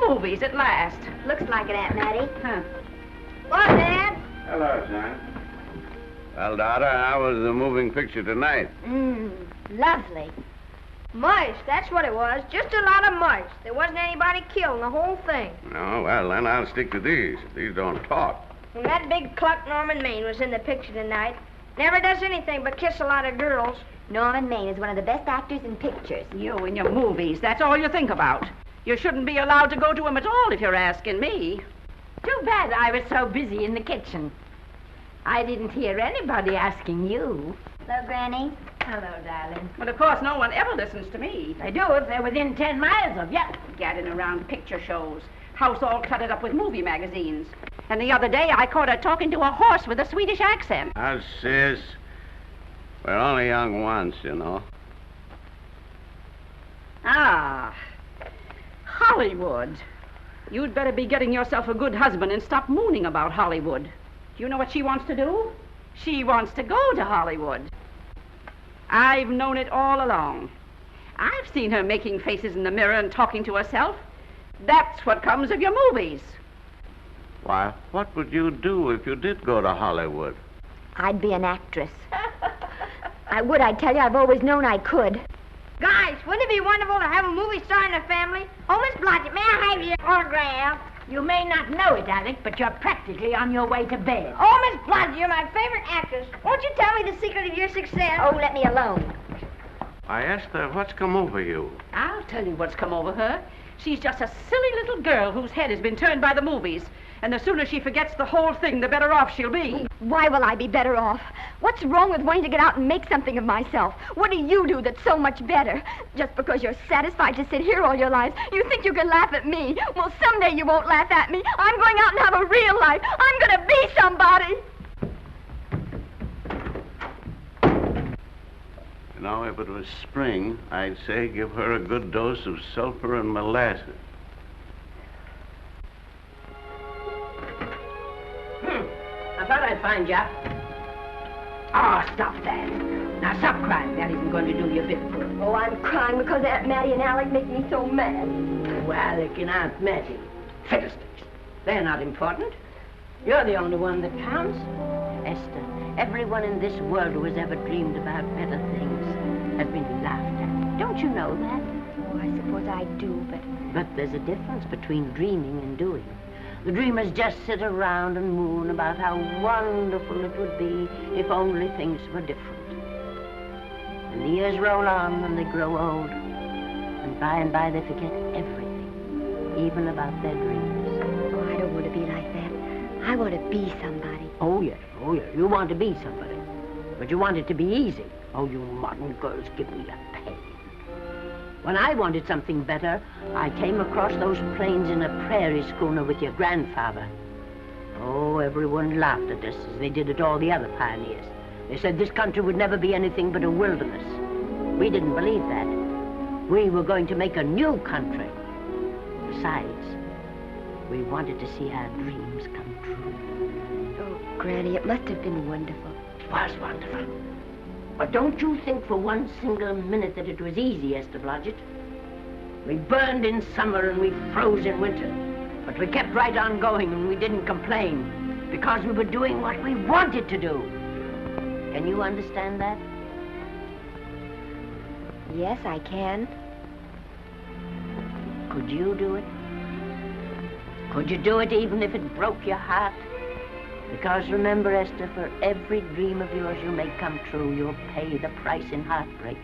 movies at last. Looks like it, Aunt Mattie. Huh. What, Dad? Hello, son. Well, daughter, how was the moving picture tonight? Lovely. Mice, that's what it was. Just a lot of mice. There wasn't anybody killed in the whole thing. No, well, then I'll stick to these. These don't talk. And that big cluck Norman Maine was in the picture tonight. Never does anything but kiss a lot of girls. Norman Maine is one of the best actors in pictures. You and your movies, that's all you think about. You shouldn't be allowed to go to them at all if you're asking me. Too bad I was so busy in the kitchen. I didn't hear anybody asking you. Hello, Granny. Hello, darling. Well, of course, no one ever listens to me. They do if they're within 10 miles of you. Gadding around picture shows. House all cluttered up with movie magazines. And the other day, I caught her talking to a horse with a Swedish accent. Now, sis, we're only young once, you know. Ah, Hollywood. You'd better be getting yourself a good husband and stop mooning about Hollywood. Do you know what she wants to do? She wants to go to Hollywood. I've known it all along. I've seen her making faces in the mirror and talking to herself. That's what comes of your movies. Why, what would you do if you did go to Hollywood? I'd be an actress. I would, I tell you. I've always known I could. Guys, wouldn't it be wonderful to have a movie star in the family? Oh, Miss Blodgett, may I have your autograph? You may not know it, Alec, but you're practically on your way to bed. Oh, Miss Blodgett, you're my favorite actress. Won't you tell me the secret of your success? Oh, let me alone. I asked her, what's come over you? I'll tell you what's come over her. She's just a silly little girl whose head has been turned by the movies. And the sooner she forgets the whole thing, the better off she'll be. Why will I be better off? What's wrong with wanting to get out and make something of myself? What do you do that's so much better? Just because you're satisfied to sit here all your lives, you think you can laugh at me. Well, someday you won't laugh at me. I'm going out and have a real life. I'm going to be somebody. You know, if it was spring, I'd say give her a good dose of sulfur and molasses. I thought I'd find you. Oh, stop that. Now, stop crying. That isn't going to do you a bit of good. Oh, I'm crying because Aunt Mattie and Alec make me so mad. Oh, Alec and Aunt Mattie. Fiddlesticks. They're not important. You're the only one that counts. Esther, everyone in this world who has ever dreamed about better things has been laughed at. Don't you know that? Oh, I suppose I do, but... But there's a difference between dreaming and doing. The dreamers just sit around and moon about how wonderful it would be if only things were different. And the years roll on and they grow old. And by they forget everything, even about their dreams. Oh, I don't want to be like that. I want to be somebody. Oh, yes. You want to be somebody. But you want it to be easy. Oh, you modern girls give me a pain. When I wanted something better, I came across those plains in a prairie schooner with your grandfather. Oh, everyone laughed at us as they did at all the other pioneers. They said this country would never be anything but a wilderness. We didn't believe that. We were going to make a new country. Besides, we wanted to see our dreams come true. Oh, Granny, it must have been wonderful. It was wonderful. But don't you think for one single minute that it was easy, Esther Blodgett. We burned in summer and we froze in winter. But we kept right on going and we didn't complain because we were doing what we wanted to do. Can you understand that? Yes, I can. Could you do it? Could you do it even if it broke your heart? Because remember, Esther, for every dream of yours you make come true, you'll pay the price in heartbreak.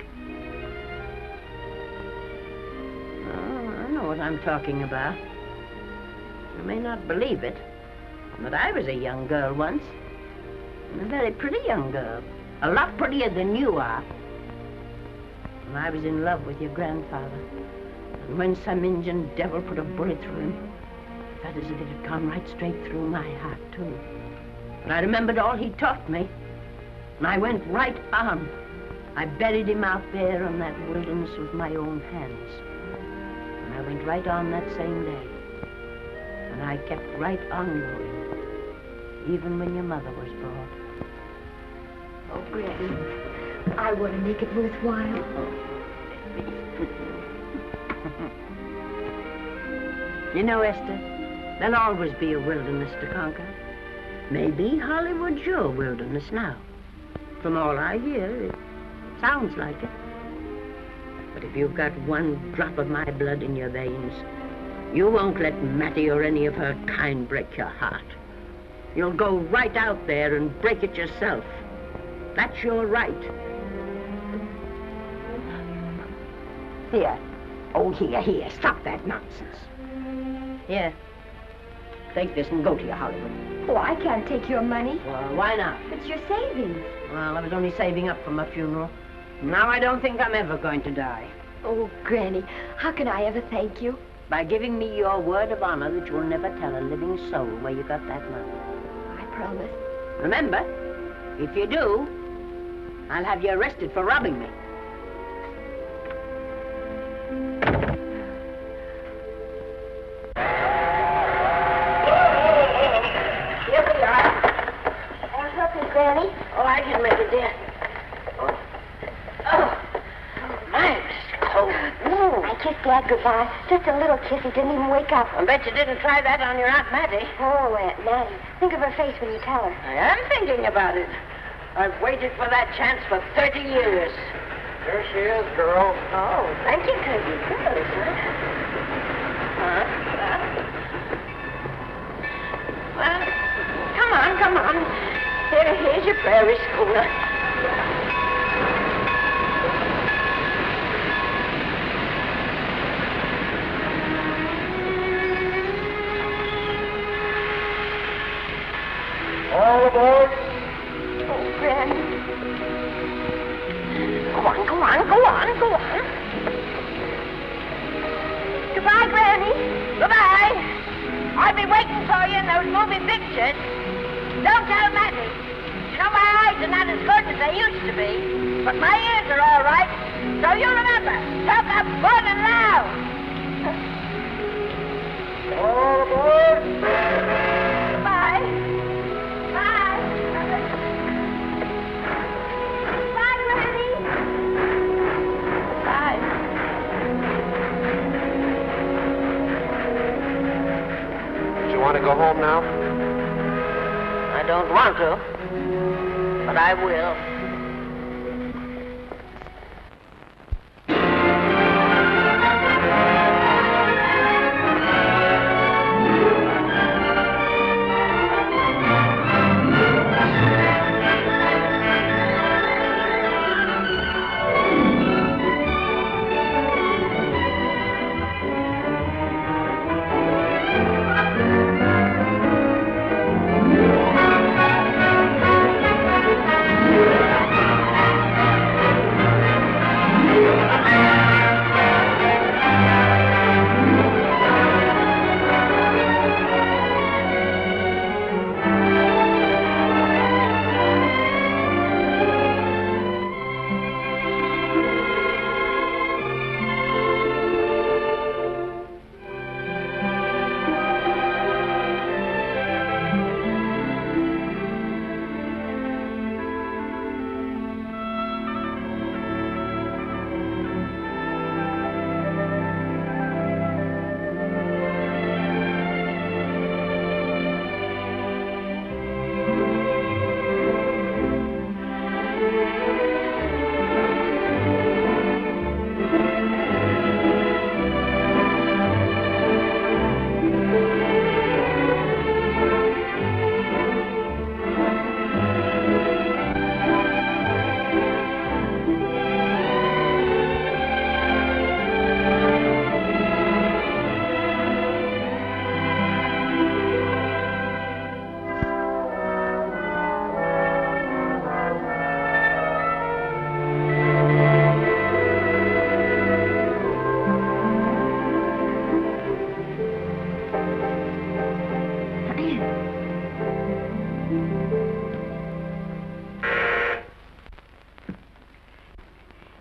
Oh, I know what I'm talking about. You may not believe it, but I was a young girl once. A very pretty young girl. A lot prettier than you are. And I was in love with your grandfather. And when some Indian devil put a bullet through him, it felt as if it had gone right straight through my heart, too. And I remembered all he taught me. And I went right on. I buried him out there in that wilderness with my own hands. And I went right on that same day. And I kept right on going, even when your mother was born. Oh, Granny, I want to make it worthwhile. You know, Esther, there'll always be a wilderness to conquer. Maybe Hollywood's your wilderness now. From all I hear, it sounds like it. But if you've got one drop of my blood in your veins, you won't let Mattie or any of her kind break your heart. You'll go right out there and break it yourself. That's your right. Here. Oh, here. Stop that nonsense. Here. Take this and go to your Hollywood. Oh, I can't take your money. Well, why not? It's your savings. Well, I was only saving up for my funeral. Now I don't think I'm ever going to die. Oh, Granny, how can I ever thank you? By giving me your word of honor that you'll never tell a living soul where you got that money. I promise. Remember, if you do, I'll have you arrested for robbing me. Here we are. I'll help you, Granny. Oh, I can make it, dear. Oh, my, it's cold. I kissed Dad goodbye. Just a little kiss. He didn't even wake up. I bet you didn't try that on your Aunt Mattie. Oh, Aunt Mattie. Think of her face when you tell her. I am thinking about it. I've waited for that chance for 30 years. Here she is, girl. Oh, thank you, Cousin. Good, Well, come on. Here's your prairie schooner. All aboard. Oh, Granny. Go on. Goodbye, Granny. Goodbye. I'll be waiting for you in those movie pictures. Don't tell Mattie. You know, my eyes are not as good as they used to be, but my ears are all right. So you remember, talk up good and loud. All aboard. Goodbye. Bye. Bye, Granny. Bye. Do you want to go home now? I don't want to, but I will.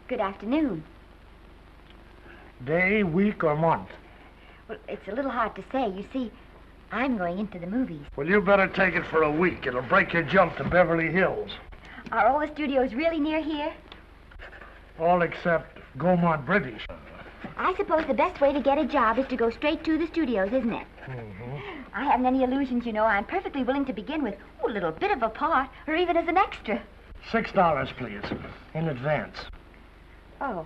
Good afternoon. Day, week, or month? Well, it's a little hard to say. You see, I'm going into the movies. Well, you better take it for a week. It'll break your jump to Beverly Hills. Are all the studios really near here? All except Gaumont British. I suppose the best way to get a job is to go straight to the studios, isn't it? Mm-hmm. I haven't any illusions, you know. I'm perfectly willing to begin with a little bit of a part, or even as an extra. $6, please, in advance. Oh.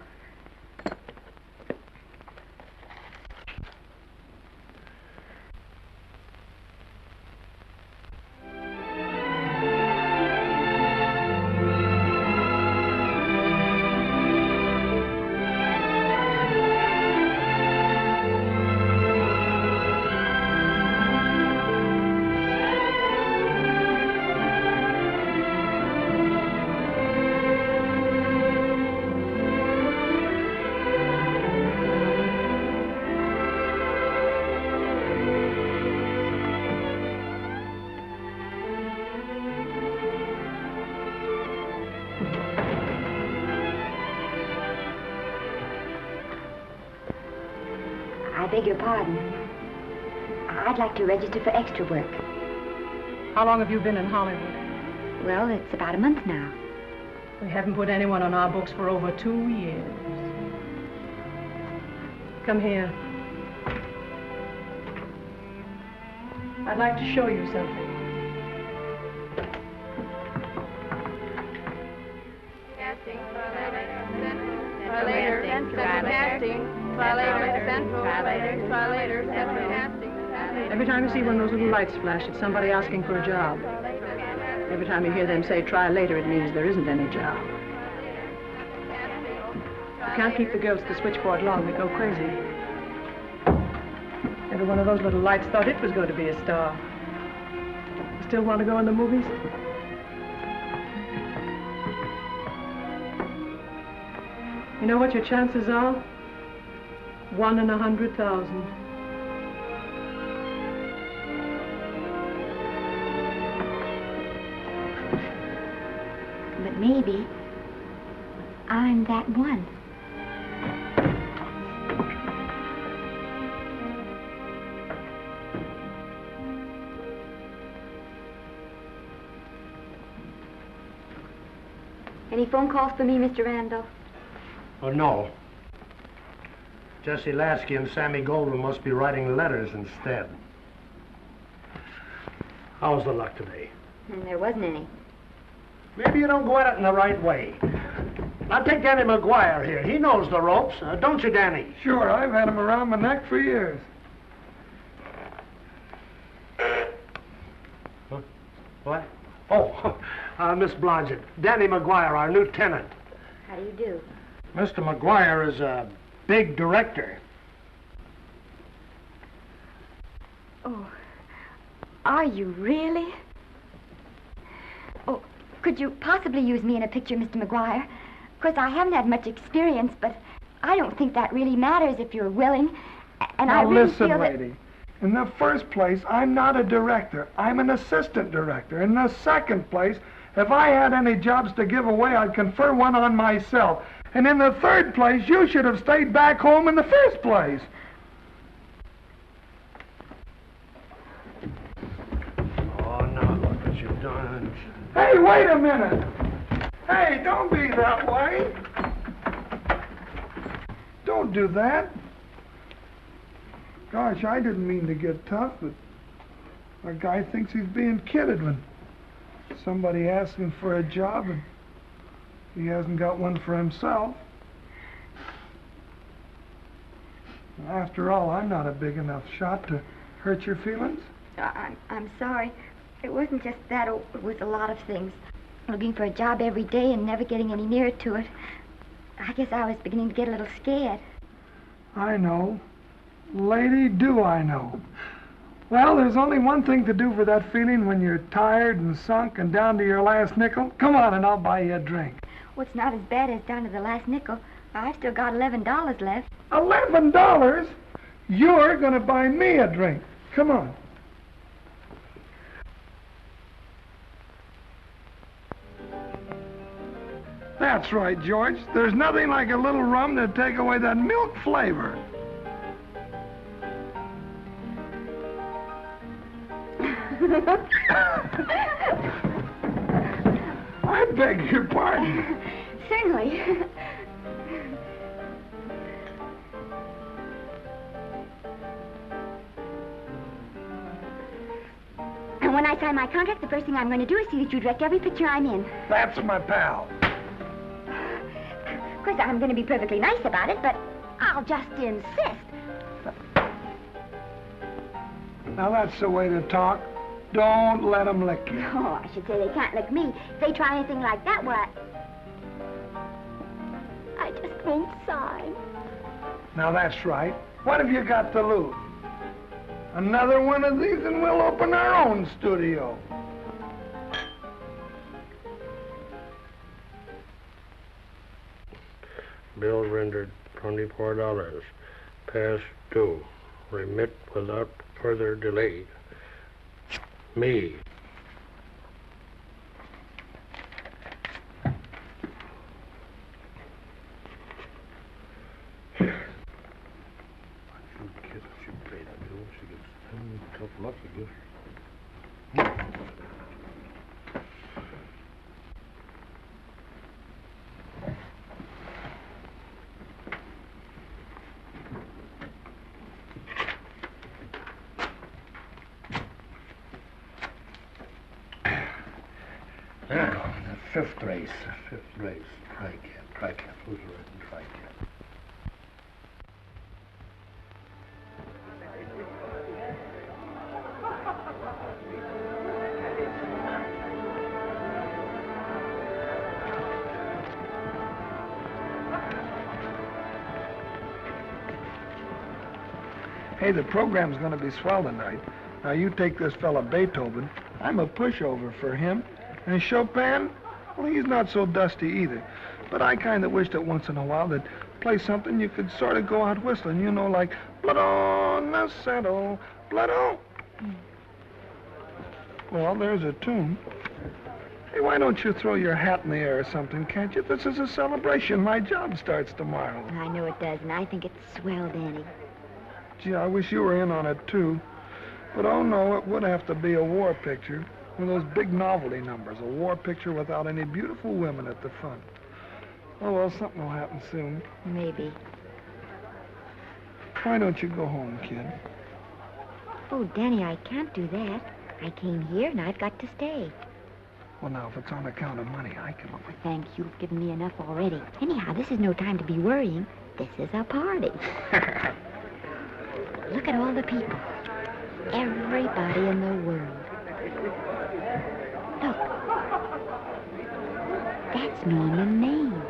I beg your pardon. I'd like to register for extra work. How long have you been in Hollywood? Well, it's about a month now. We haven't put anyone on our books for over 2 years. Come here. I'd like to show you something. Casting, try later, central casting. Every time you see one of those little lights flash, it's somebody asking for a job. Every time you hear them say try later, it means there isn't any job. You can't keep the girls at the switchboard long, they go crazy. Every one of those little lights thought it was going to be a star. You still want to go in the movies? You know what your chances are? 1 in 100,000. But maybe I'm that one. Any phone calls for me, Mr. Randall? Oh, no. Jesse Lasky and Sammy Goldwyn must be writing letters instead. How's the luck today? There wasn't any. Maybe you don't go at it in the right way. Now take Danny McGuire here. He knows the ropes. Don't you, Danny? Sure, I've had him around my neck for years. Huh? What? Oh, Miss Blodgett. Danny McGuire, our new tenant. How do you do? Mr. McGuire is a big director. Oh, are you really? Oh, could you possibly use me in a picture, Mr. McGuire? Of course, I haven't had much experience, but I don't think that really matters if you're willing. And now I really listen, feel that... lady. In the first place, I'm not a director. I'm an assistant director. In the second place, if I had any jobs to give away, I'd confer one on myself. And in the third place, you should have stayed back home in the first place. Oh, now look what you've done. Hey, wait a minute. Hey, don't be that way. Don't do that. Gosh, I didn't mean to get tough, but a guy thinks he's being kidded when somebody asks him for a job and he hasn't got one for himself. After all, I'm not a big enough shot to hurt your feelings. I'm sorry. It wasn't just that. It was a lot of things. Looking for a job every day and never getting any nearer to it. I guess I was beginning to get a little scared. I know. Lady, do I know. Well, there's only one thing to do for that feeling when you're tired and sunk and down to your last nickel. Come on and I'll buy you a drink. Well, it's not as bad as down to the last nickel. I've still got $11 left. $11? You're going to buy me a drink. Come on. That's right, George. There's nothing like a little rum to take away that milk flavor. I beg your pardon. Certainly. when I sign my contract, the first thing I'm going to do is see that you direct every picture I'm in. That's my pal. Of course, I'm going to be perfectly nice about it, but I'll just insist. Now, that's the way to talk. Don't let them lick you. Oh, I should say they can't lick me. If they try anything like that, well, I just won't sign. Now, that's right. What have you got to lose? Another one of these and we'll open our own studio. Bill rendered $24. Past due. Remit without further delay. Me. Tough luck, I guess. The fifth race. Fifth race. Tri-cap. Who's riding tri-cap? Hey, the program's going to be swell tonight. Now, you take this fella Beethoven. I'm a pushover for him. And Chopin, well, he's not so dusty either. But I kind of wish that once in a while they'd play something you could sort of go out whistling, you know, like blood on the saddle, blood on. Well, there's a tune. Hey, why don't you throw your hat in the air or something, can't you? This is a celebration. My job starts tomorrow. I know it does, and I think it's swell, Danny. Gee, I wish you were in on it, too. But, oh, no, it would have to be a war picture. One of those big novelty numbers, a war picture without any beautiful women at the front. Oh, well, something will happen soon. Maybe. Why don't you go home, kid? Oh, Danny, I can't do that. I came here, and I've got to stay. Well, now, if it's on account of money, I can... Oh, thank you. You've given me enough already. Anyhow, this is no time to be worrying. This is a party. Look at all the people. Everybody in the world. Look. That's Norman Maine.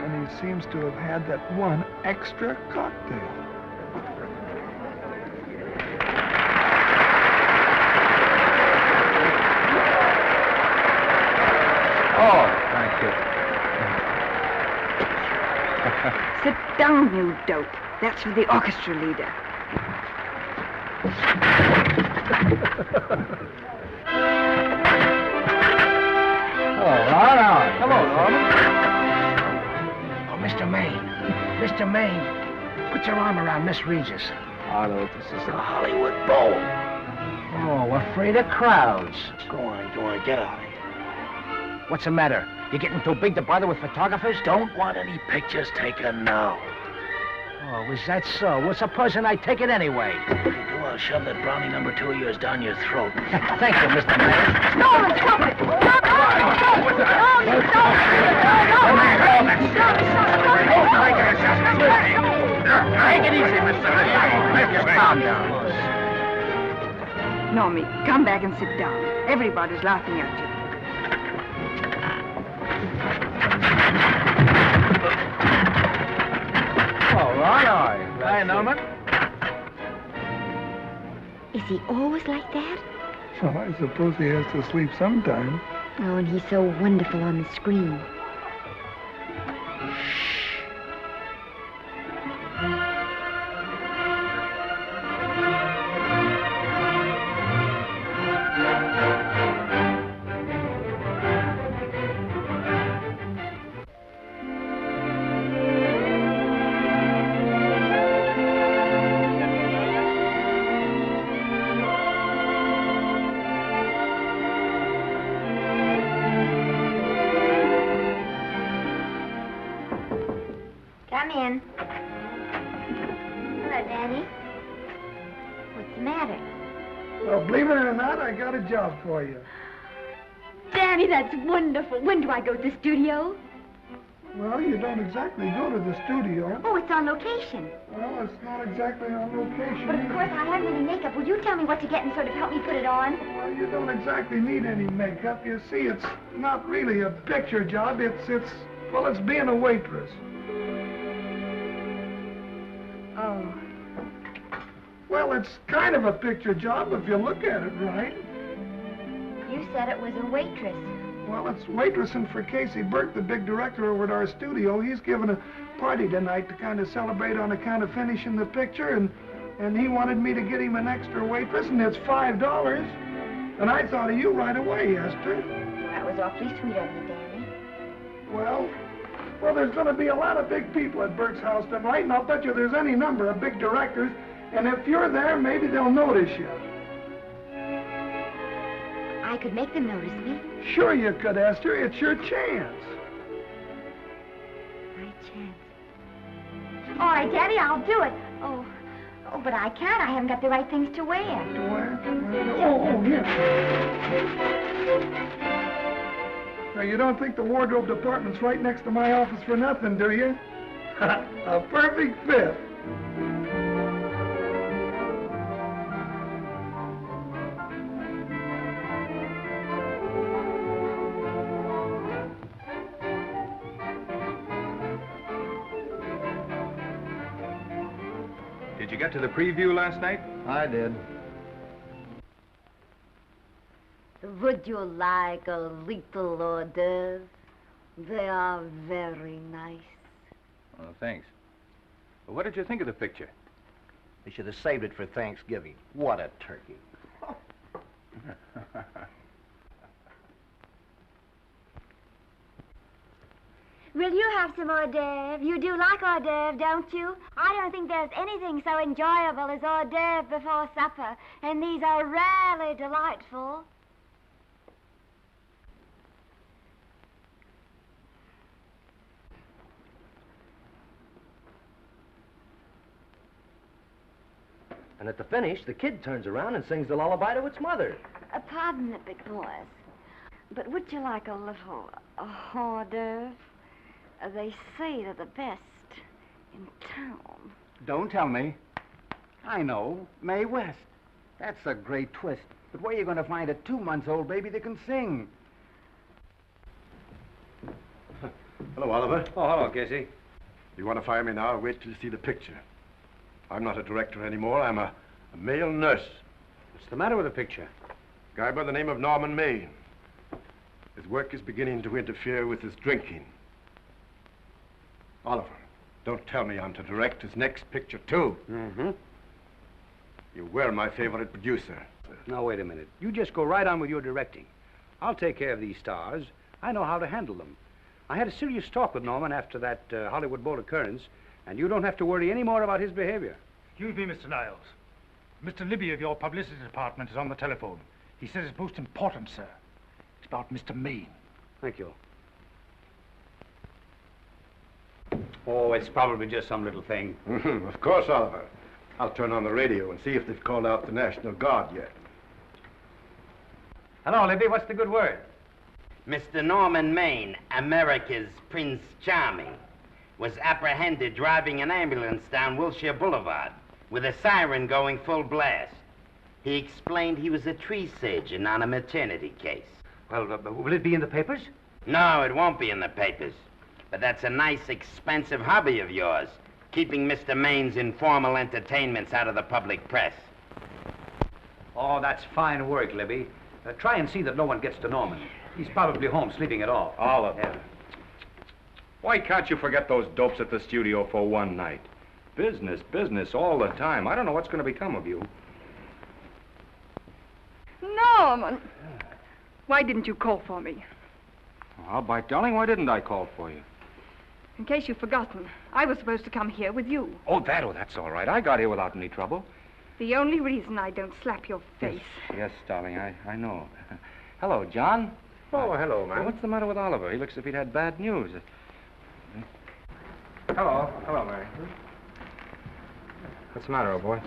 And he seems to have had that one extra cocktail. Oh, thank you. Sit down, you dope. That's for the orchestra leader. All right. Hello, Norman. Oh, Mr. Maine. Mr. Maine, put your arm around Miss Regis. Arnold, this is The Hollywood Bowl. Oh, afraid of crowds. Go on, get out of here. What's the matter? You getting too big to bother with photographers? Don't want any pictures taken now. Oh, is that so? Well, supposing I take it anyway. If you do, I'll shove that Brownie number 2 of yours down your throat. Thank you, Mr. Mayor. Norman, stop it! Stop it! Take it easy, Mr. Mayor. Just calm down. Normie, come back and sit down. Everybody's laughing at you. All right. Hi, Norman. Is he always like that? Well, I suppose he has to sleep sometime. Oh, and he's so wonderful on the screen. Come in. Danny, what's the matter? Well, believe it or not, I got a job for you. Danny, that's wonderful. When do I go to the studio? Well, you don't exactly go to the studio. Oh, it's on location. Well, it's not exactly on location. But of course, I haven't any makeup. Will you tell me what to get and sort of help me put it on? Well, you don't exactly need any makeup. You see, it's not really a picture job. Well, it's being a waitress. Oh. Well, it's kind of a picture job if you look at it right. You said it was a waitress. Well, it's waitressing for Casey Burke, the big director over at our studio. He's giving a party tonight to kind of celebrate on account of finishing the picture, and he wanted me to get him an extra waitress, and it's $5. And I thought of you right away, Esther. That was awfully sweet of you, Danny. Well, there's going to be a lot of big people at Burke's house tonight, and I'll bet you there's any number of big directors, and if you're there, maybe they'll notice you. I could make them notice me. Sure you could, Esther. It's your chance. My chance. All right, Daddy, I'll do it. Oh, but I can't. I haven't got the right things to wear. To wear? Oh, here. Now, you don't think the wardrobe department's right next to my office for nothing, do you? A perfect fit. Did you get to the preview last night? I did. Would you like a little hors d'oeuvre? They are very nice. Oh, thanks. Well, what did you think of the picture? They should have saved it for Thanksgiving. What a turkey. Will you have some hors d'oeuvre? You do like hors d'oeuvre, don't you? I don't think there's anything so enjoyable as hors d'oeuvre before supper, and these are rarely delightful. And at the finish, the kid turns around and sings the lullaby to its mother. Pardon the big boys, but would you like a little hors d'oeuvre? They say they're the best in town. Don't tell me. I know. Mae West. That's a great twist. But where are you going to find a 2-month-old baby that can sing? Hello, Oliver. Oh, hello, Casey. You want to fire me now or wait till you see the picture? I'm not a director anymore. I'm a male nurse. What's the matter with the picture? Guy by the name of Norman Maine. His work is beginning to interfere with his drinking. Oliver, don't tell me I'm to direct his next picture, too. Mm-hmm. You were my favorite producer. Now, wait a minute. You just go right on with your directing. I'll take care of these stars. I know how to handle them. I had a serious talk with Norman after that Hollywood Bowl occurrence, and you don't have to worry any more about his behavior. Excuse me, Mr. Niles. Mr. Libby of your publicity department is on the telephone. He says it's most important, sir. It's about Mr. Maine. Thank you. Oh, it's probably just some little thing. Of course, Oliver. I'll turn on the radio and see if they've called out the National Guard yet. Hello, Libby. What's the good word? Mr. Norman Maine, America's Prince Charming, was apprehended driving an ambulance down Wilshire Boulevard with a siren going full blast. He explained he was a tree surgeon on a maternity case. Well, will it be in the papers? No, it won't be in the papers. But that's a nice, expensive hobby of yours, keeping Mr. Maine's informal entertainments out of the public press. Oh, that's fine work, Libby. Try and see that no one gets to Norman. He's probably home sleeping it off. Oliver. Yeah. Why can't you forget those dopes at the studio for one night? Business, business all the time. I don't know what's going to become of you. Norman! Why didn't you call for me? Well, by darling, why didn't I call for you? In case you've forgotten, I was supposed to come here with you. Oh, that's all right. I got here without any trouble. The only reason I don't slap your face. Yes, darling, I know. Hello, John. Oh, hello, man. What's the matter with Oliver? He looks as if he'd had bad news. Hello, Mary. What's the matter, old boy?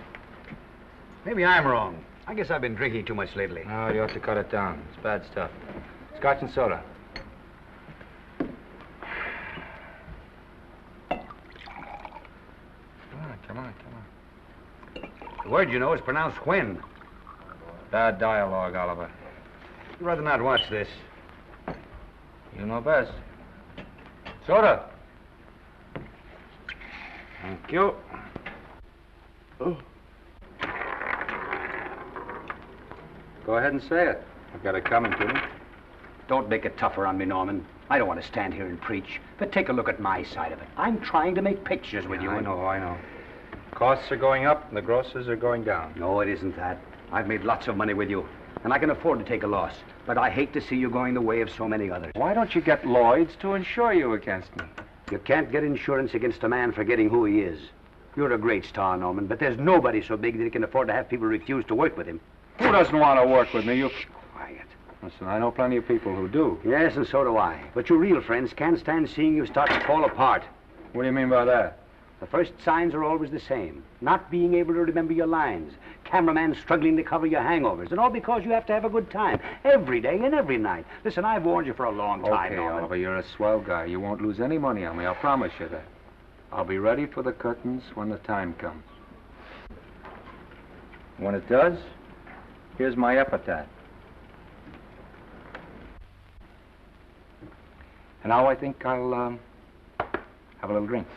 Maybe I'm wrong. I guess I've been drinking too much lately. Oh, you ought to cut it down. It's bad stuff. Scotch and soda. Come on. The word, you know, is pronounced when. Bad dialogue, Oliver. I'd rather not watch this. You know best. Soda. Thank you. Oh. Go ahead and say it. I've got it coming to me. Don't make it tougher on me, Norman. I don't want to stand here and preach, but take a look at my side of it. I'm trying to make pictures with you. I know. Costs are going up and the grosses are going down. No, it isn't that. I've made lots of money with you, and I can afford to take a loss. But I hate to see you going the way of so many others. Why don't you get Lloyd's to insure you against me? You can't get insurance against a man forgetting who he is. You're a great star, Norman, but there's nobody so big that he can afford to have people refuse to work with him. Who doesn't want to work with me? You... Quiet. Listen, I know plenty of people who do. Yes, and so do I. But your real friends can't stand seeing you start to fall apart. What do you mean by that? The first signs are always the same. Not being able to remember your lines. Cameraman struggling to cover your hangovers. And all because you have to have a good time. Every day and every night. Listen, I've warned you for a long time, Okay, Norman. Oliver, you're a swell guy. You won't lose any money on me. I'll promise you that. I'll be ready for the curtains when the time comes. When it does, here's my epitaph. And now I think I'll have a little drink.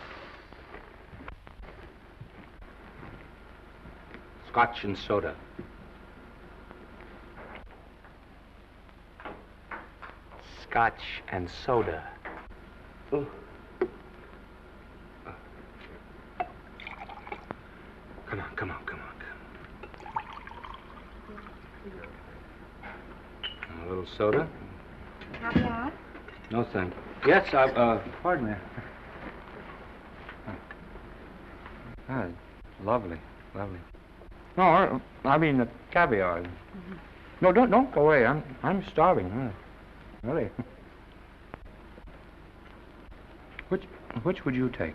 Scotch and soda. Scotch and soda. Ooh. Come on. A little soda? Caviar? No, thank you. Yes, pardon me. Ah, lovely. No, I mean the caviar. Mm-hmm. No, don't go away. I'm starving. Really. Which would you take?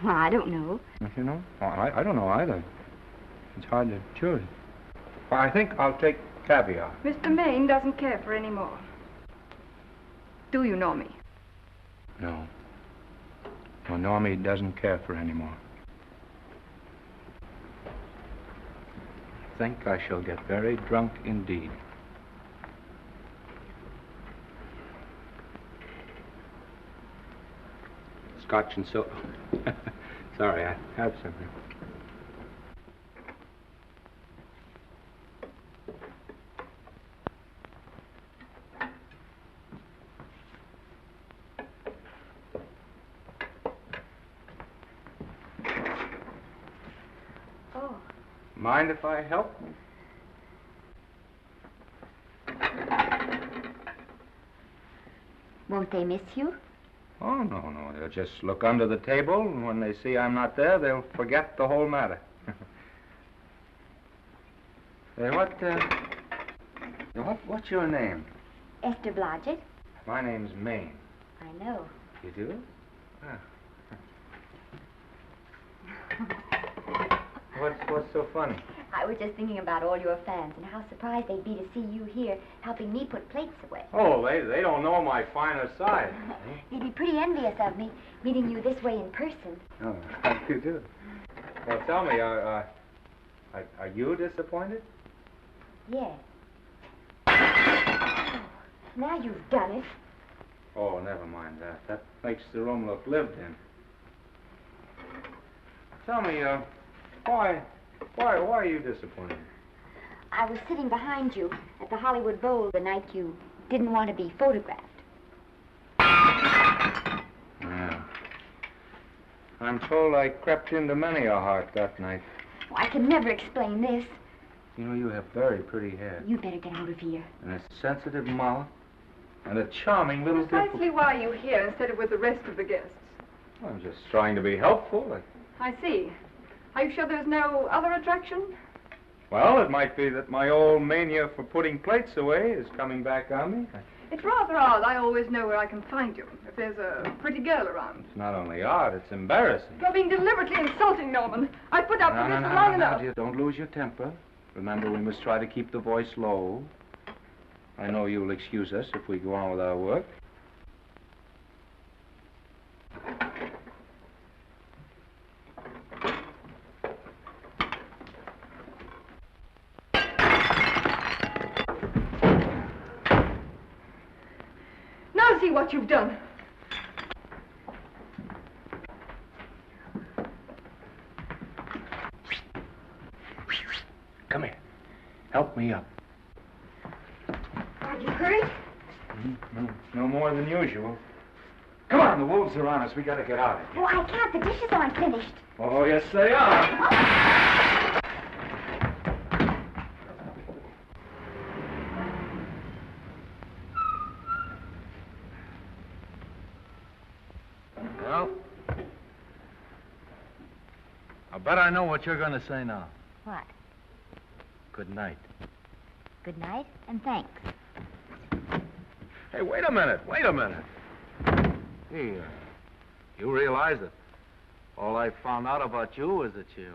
Well, I don't know. Don't you know? Oh, I don't know either. It's hard to choose. Well, I think I'll take caviar. Mr. Maine doesn't care for any more. Do you know me? No. No, Normie doesn't care for any more. I think I shall get very drunk indeed. Scotch and soda. Sorry, I have something. Oh. Mind if I help? Won't they miss you? Oh, no. They'll just look under the table, and when they see I'm not there, they'll forget the whole matter. Hey, what's your name? Esther Blodgett. My name's Maine. I know. You do? Ah. What's so funny? I was just thinking about all your fans and how surprised they'd be to see you here helping me put plates away. Oh, they don't know my finer side. They'd be pretty envious of me, meeting you this way in person. Oh, how do you do? Well, tell me, are you disappointed? Yes. Oh, now you've done it. Oh, never mind that. That makes the room look lived in. Tell me, why are you disappointed? I was sitting behind you at the Hollywood Bowl the night you didn't want to be photographed. Yeah. I'm told I crept into many a heart that night. Oh, I can never explain this. You know, you have very pretty hair. You better get out of here. And a sensitive mouth. And a charming little Precisely why are you here instead of with the rest of the guests? I'm just trying to be helpful. I see. Are you sure there's no other attraction? Well, it might be that my old mania for putting plates away is coming back on me. It's rather odd. I always know where I can find you if there's a pretty girl around. It's not only odd, it's embarrassing. You're being deliberately insulting, Norman. I put up with this long enough. Dear, don't lose your temper. Remember, we must try to keep the voice low. I know you'll excuse us if we go on with our work. Now see what you've done. Come here. Help me up. Are you hurt? No more than usual. Come on, the wolves are on us. We gotta get out of here. Oh, I can't. The dishes aren't finished. Oh, yes, they are. Well, I bet I know what you're going to say now. What? Good night. Good night, and thanks. Hey, wait a minute. Hey, you realize that all I found out about you is that you're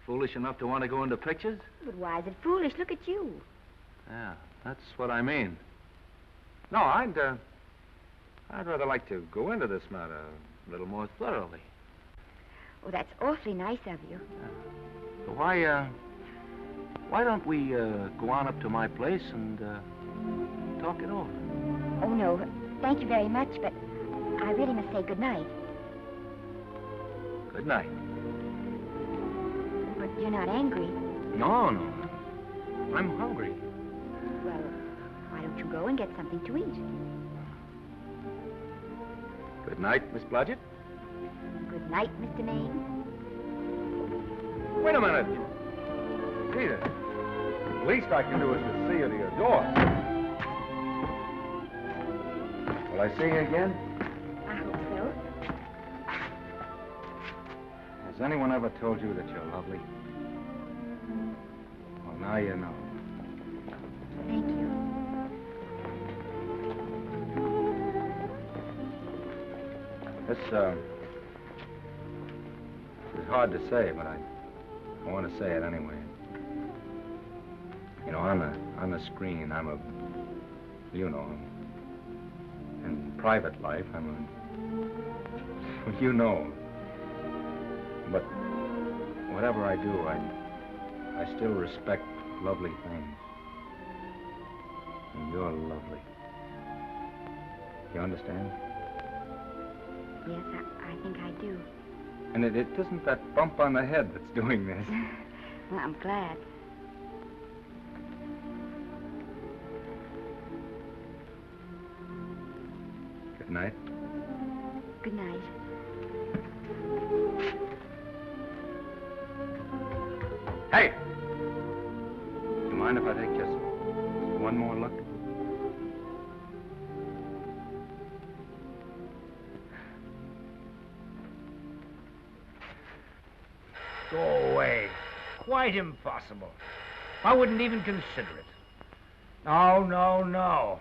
foolish enough to want to go into pictures? But why is it foolish? Look at you. Yeah, that's what I mean. No, I'd rather like to go into this matter a little more thoroughly. Oh, that's awfully nice of you. So why don't we go on up to my place and talk it over? Oh, no. Thank you very much, but I really must say good night. Good night. But you're not angry. No. I'm hungry. Well, why don't you go and get something to eat? Good night, Miss Blodgett. Good night, Mr. Maine. Wait a minute. Peter, the least I can do is to see you to your door. Will I see you again? I hope so. Has anyone ever told you that you're lovely? Well, now you know. Thank you. This is hard to say, but I want to say it anyway. You know, on the screen, I'm a, you know, in private life, I'm a, you know. But whatever I do, I still respect lovely things. And you're lovely. You understand? Yes, I think I do. And it isn't that bump on the head that's doing this. Well, I'm glad. Good night. Good night. Hey! You mind if I take just one more look? Go away. Quite impossible. I wouldn't even consider it. No.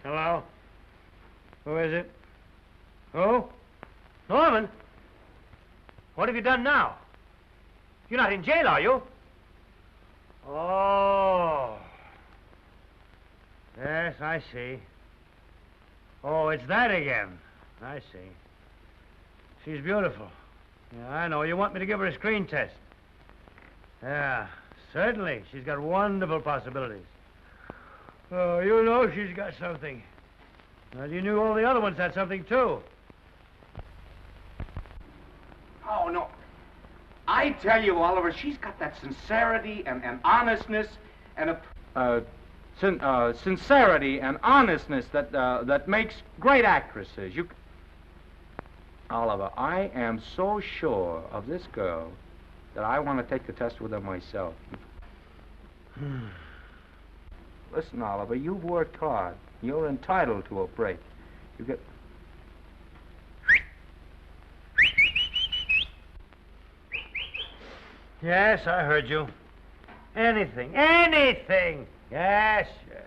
Hello? Who is it? Who? Norman? What have you done now? You're not in jail, are you? Oh. Yes, I see. Oh, it's that again. I see. She's beautiful. Yeah, I know. You want me to give her a screen test? Yeah, certainly. She's got wonderful possibilities. Oh, you know she's got something. Well, you knew all the other ones had something, too. Oh, no. I tell you, Oliver, she's got that sincerity and honestness and a... sincerity and honestness that makes great actresses. Oliver, I am so sure of this girl that I want to take the test with her myself. Listen, Oliver, you've worked hard. You're entitled to a break. You get... Yes, I heard you. Anything. Anything! Yes, sir.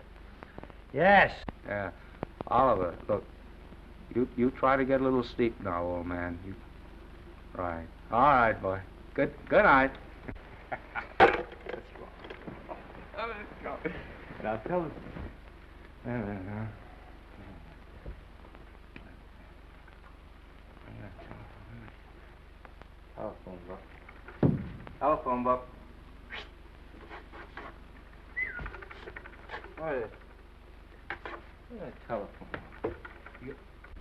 Yes. Yeah. Oliver, look. You try to get a little sleep now, old man. Right. All right, boy. Good night. Let's go. Now tell us. Telephone book. Telephone book. What is it? Telephone book.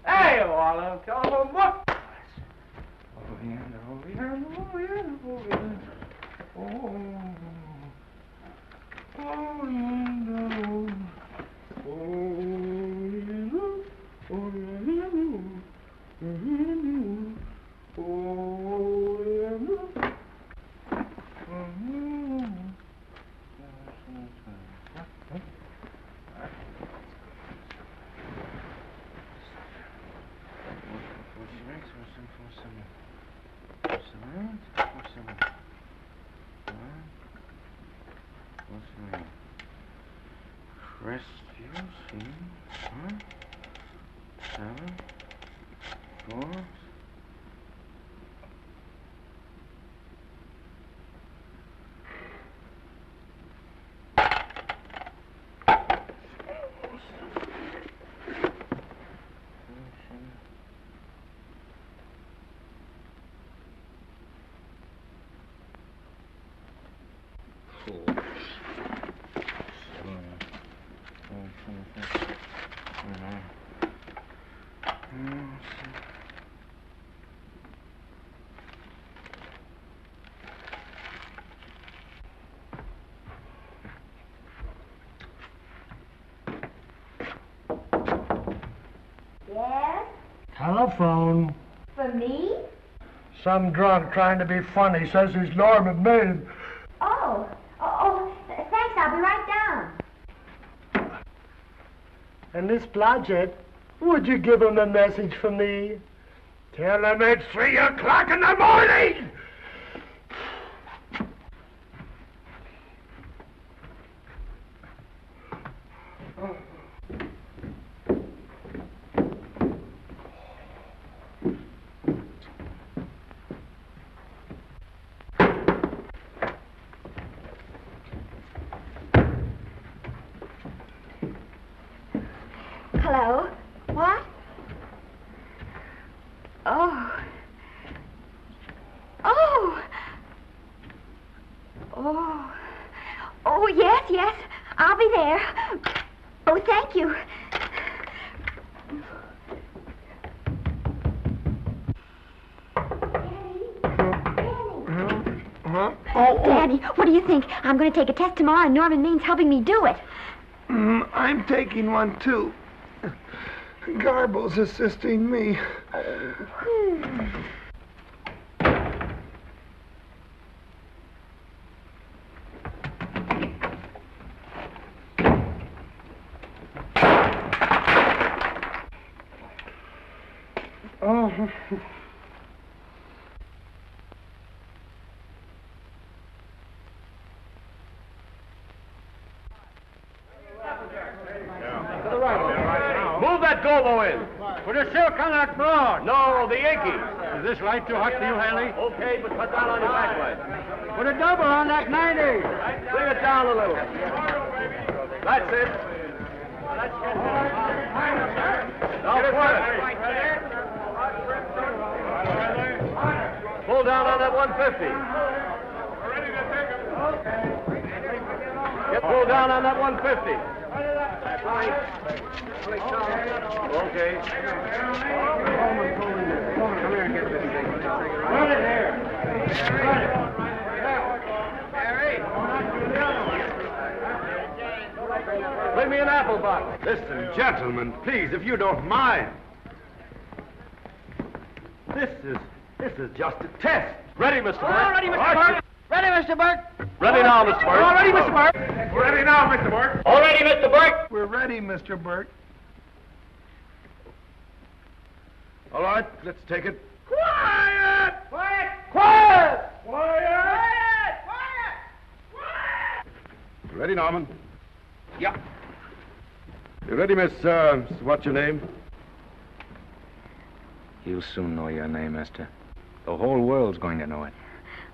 Hey, Olive, telephone book. Over here. Yes? Telephone. For me? Some drunk trying to be funny says he's Norman Maine. Oh, thanks. I'll be right down. And Miss Blodgett, would you give him a message for me? Tell him it's 3 o'clock in the morning! Hello? What? Oh. Oh, yes. I'll be there. Oh, thank you. Daddy, what do you think? I'm going to take a test tomorrow, and Norman Main's helping me do it. I'm taking one, too. Garble's assisting me. Move that Golo in. Put a silk on that broad. No, the Yankee. Is this light too hot for you, Haley? Okay, but cut down on your backlight. Put a double on that 90. Bring it down a little. That's it. Now put it. Pull down on that 150. Get pulled down on that 150. Okay. Come here and get this thing. Run it here. Bring me an apple box. Listen, gentlemen, please, if you don't mind. This is just a test. Ready, Mr. Burke? All ready, Mr. Burke. Ready, Mr. Burke. Ready now, Mr. Burke. All ready, Mr. Burke. Ready now, Mr. Burke. All ready, Mr. Burke. We're ready, Mr. Burke. All right, let's take it. Quiet! Quiet! Quiet! Quiet! Ready, Norman? Yeah. You ready, Miss, what's your name? You'll soon know your name, Esther. The whole world's going to know it.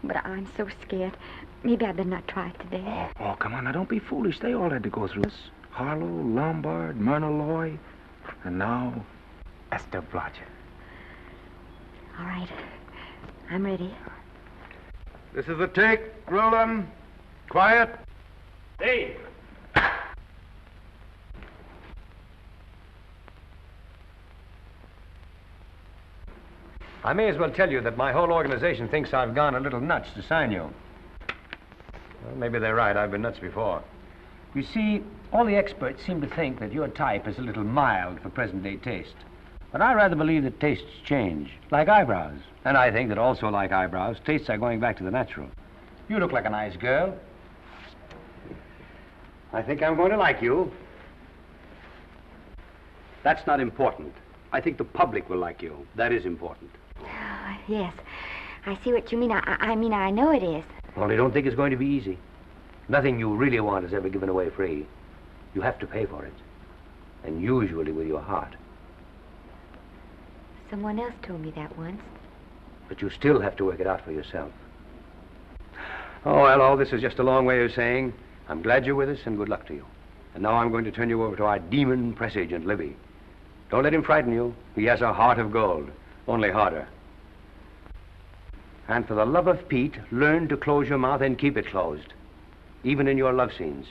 But I'm so scared. Maybe I better not try it today. Oh, come on, now don't be foolish. They all had to go through this. Harlow, Lombard, Myrna Loy, and now Esther Blodgett. All right. I'm ready. This is the take. Roll 'em. Quiet. Hey! I may as well tell you that my whole organization thinks I've gone a little nuts to sign you. Well, maybe they're right. I've been nuts before. You see, all the experts seem to think that your type is a little mild for present-day taste. But I rather believe that tastes change, like eyebrows. And I think that also like eyebrows, tastes are going back to the natural. You look like a nice girl. I think I'm going to like you. That's not important. I think the public will like you. That is important. Oh, yes. I see what you mean. I mean, I know it is. Only don't think it's going to be easy. Nothing you really want is ever given away free. You have to pay for it. And usually with your heart. Someone else told me that once. But you still have to work it out for yourself. Oh, well, all this is just a long way of saying, I'm glad you're with us and good luck to you. And now I'm going to turn you over to our demon press agent, Libby. Don't let him frighten you. He has a heart of gold, only harder. And for the love of Pete, learn to close your mouth and keep it closed, even in your love scenes.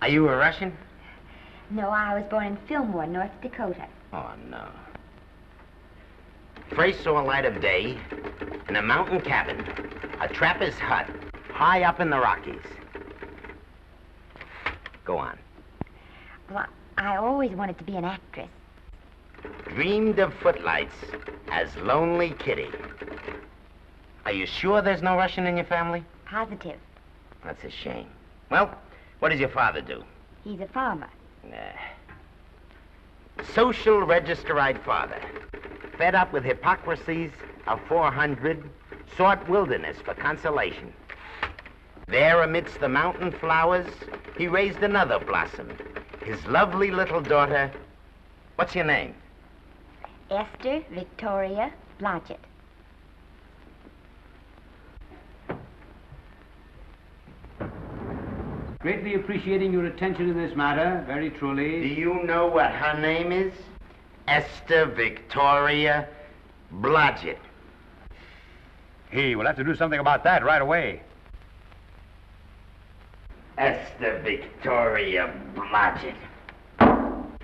Are you a Russian? No, I was born in Fillmore, North Dakota. Oh, no. First saw light of day in a mountain cabin, a trapper's hut, high up in the Rockies. Go on. Well, I always wanted to be an actress. Dreamed of footlights as Lonely Kitty. Are you sure there's no Russian in your family? Positive. That's a shame. Well, what does your father do? He's a farmer. Social registerite father. Fed up with hypocrisies of 400, sought wilderness for consolation. There amidst the mountain flowers, he raised another blossom, his lovely little daughter. What's your name? Esther Victoria Blodgett. Greatly appreciating your attention in this matter, very truly. Do you know what her name is? Esther Victoria Blodgett. Hey, we'll have to do something about that right away. Esther Victoria Blodgett.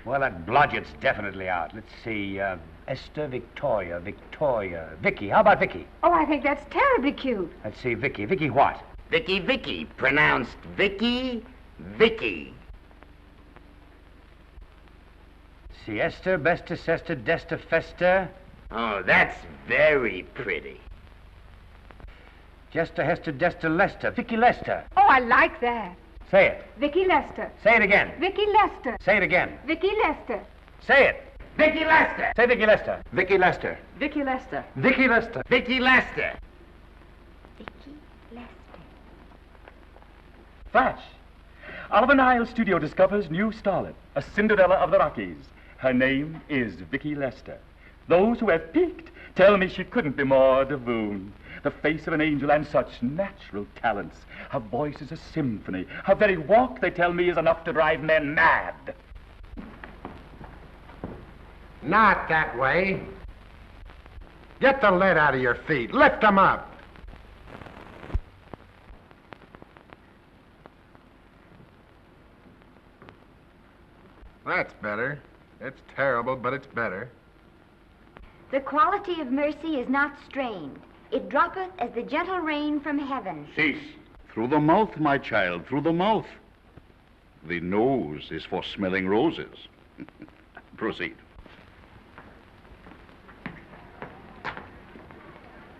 Well, that Blodgett's definitely out. Let's see, Esther Victoria, Vicky. How about Vicky? Oh, I think that's terribly cute. Let's see, Vicky. Vicky what? Vicky, pronounced Vicky. See, Esther, Besta, Sesta, Desta, Festa. Oh, that's very pretty. Jester, Hester, Desta, Lester. Vicky Lester. Oh, I like that. Say it. Vicky Lester. Say it again. Vicky Lester. Say it again. Vicky Lester. Say it. Vicky Lester. Say Vicky Lester. Vicky Lester. Vicky Lester. Vicky Lester. Vicky Lester. Flash. Oliver Nile Studio discovers new starlet, a Cinderella of the Rockies. Her name is Vicky Lester. Those who have peeked tell me she couldn't be more Devine. The face of an angel and such natural talents. Her voice is a symphony. Her very walk, they tell me, is enough to drive men mad. Not that way. Get the lead out of your feet. Lift them up. That's better. It's terrible, but it's better. The quality of mercy is not strained. It droppeth as the gentle rain from heaven. Cease. Through the mouth, my child, through the mouth. The nose is for smelling roses. Proceed.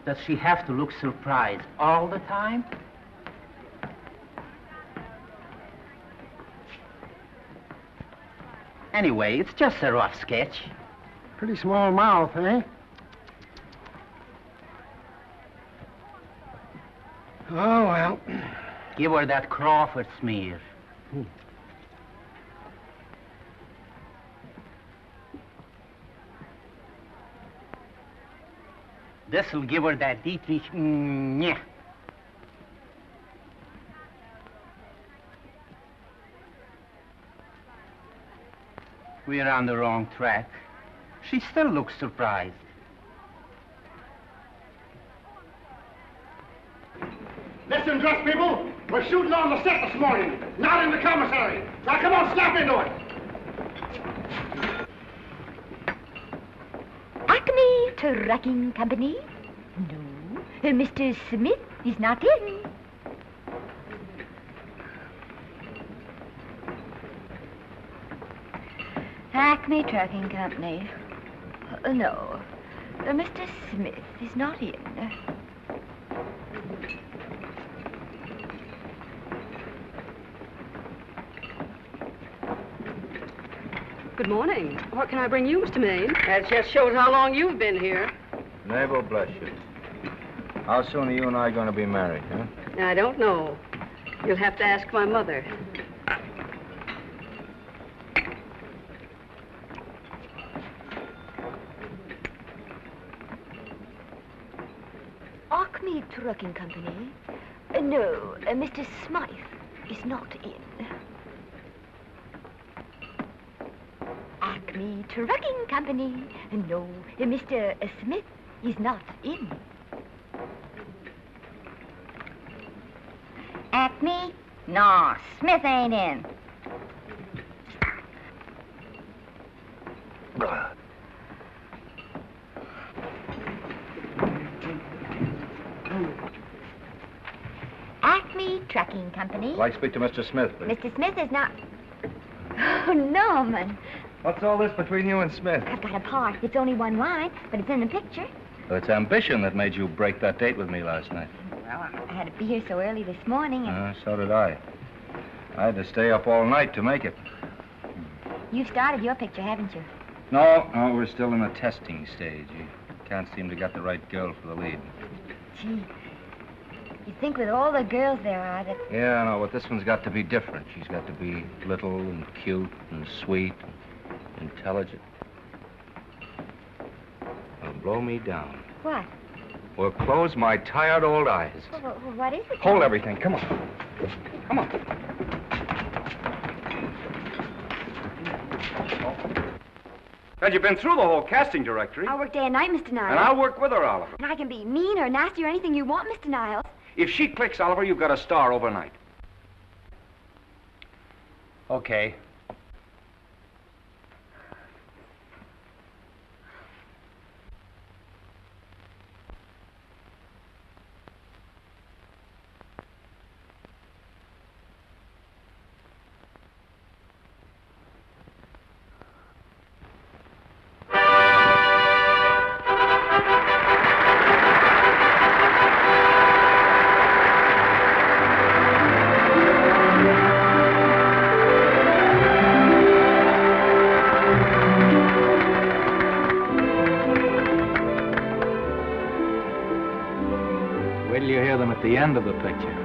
Does she have to look surprised all the time? Anyway, it's just a rough sketch. Pretty small mouth, eh? Oh, well. Give her that Crawford smear. This'll give her that Dietrich. Yeah. We're on the wrong track. She still looks surprised. Listen, dress people. We're shooting on the set this morning, not in the commissary. Now, come on, snap into it. Acme Trucking Company? No, Mr. Smith is not in. Acme Trucking Company. No, Mr. Smith is not in. Good morning. What can I bring you, Mr. Maine? That just shows how long you've been here. Mabel, bless you. How soon are you and I going to be married, huh? I don't know. You'll have to ask my mother. Acme Trucking Company? No, Mr. Smythe is not in. Acme Trucking Company? No, Mr. Smith is not in. Acme? No, Smith ain't in. Acme Trucking Company. I'd like to speak to Mr. Smith, please. Mr. Smith is not... Oh, Norman. What's all this between you and Smith? I've got a part. It's only one line, but it's in the picture. Well, it's ambition that made you break that date with me last night. Well, I had to be here so early this morning, and So did I. I had to stay up all night to make it. you've started your picture, haven't you? No, we're still in the testing stage. You can't seem to get the right girl for the lead. Gee, you'd think with all the girls there are that... Yeah, I know, but this one's got to be different. She's got to be little and cute and sweet and intelligent. It'll blow me down. What? Well, close my tired old eyes. What is it? Hold everything. Come on. Come on. Had you been through the whole casting directory? I'll work day and night, Mr. Niles. And I'll work with her, Oliver. And I can be mean or nasty or anything you want, Mr. Niles. If she clicks, Oliver, you've got a star overnight. Okay. Wait till you hear them at the end of the picture.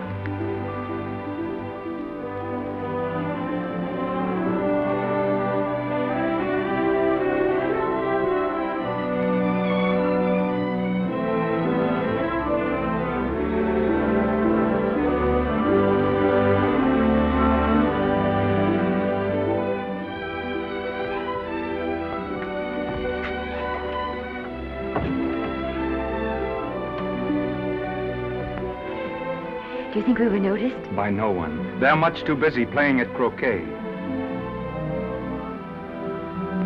Do you think we were noticed? By no one. They're much too busy playing at croquet.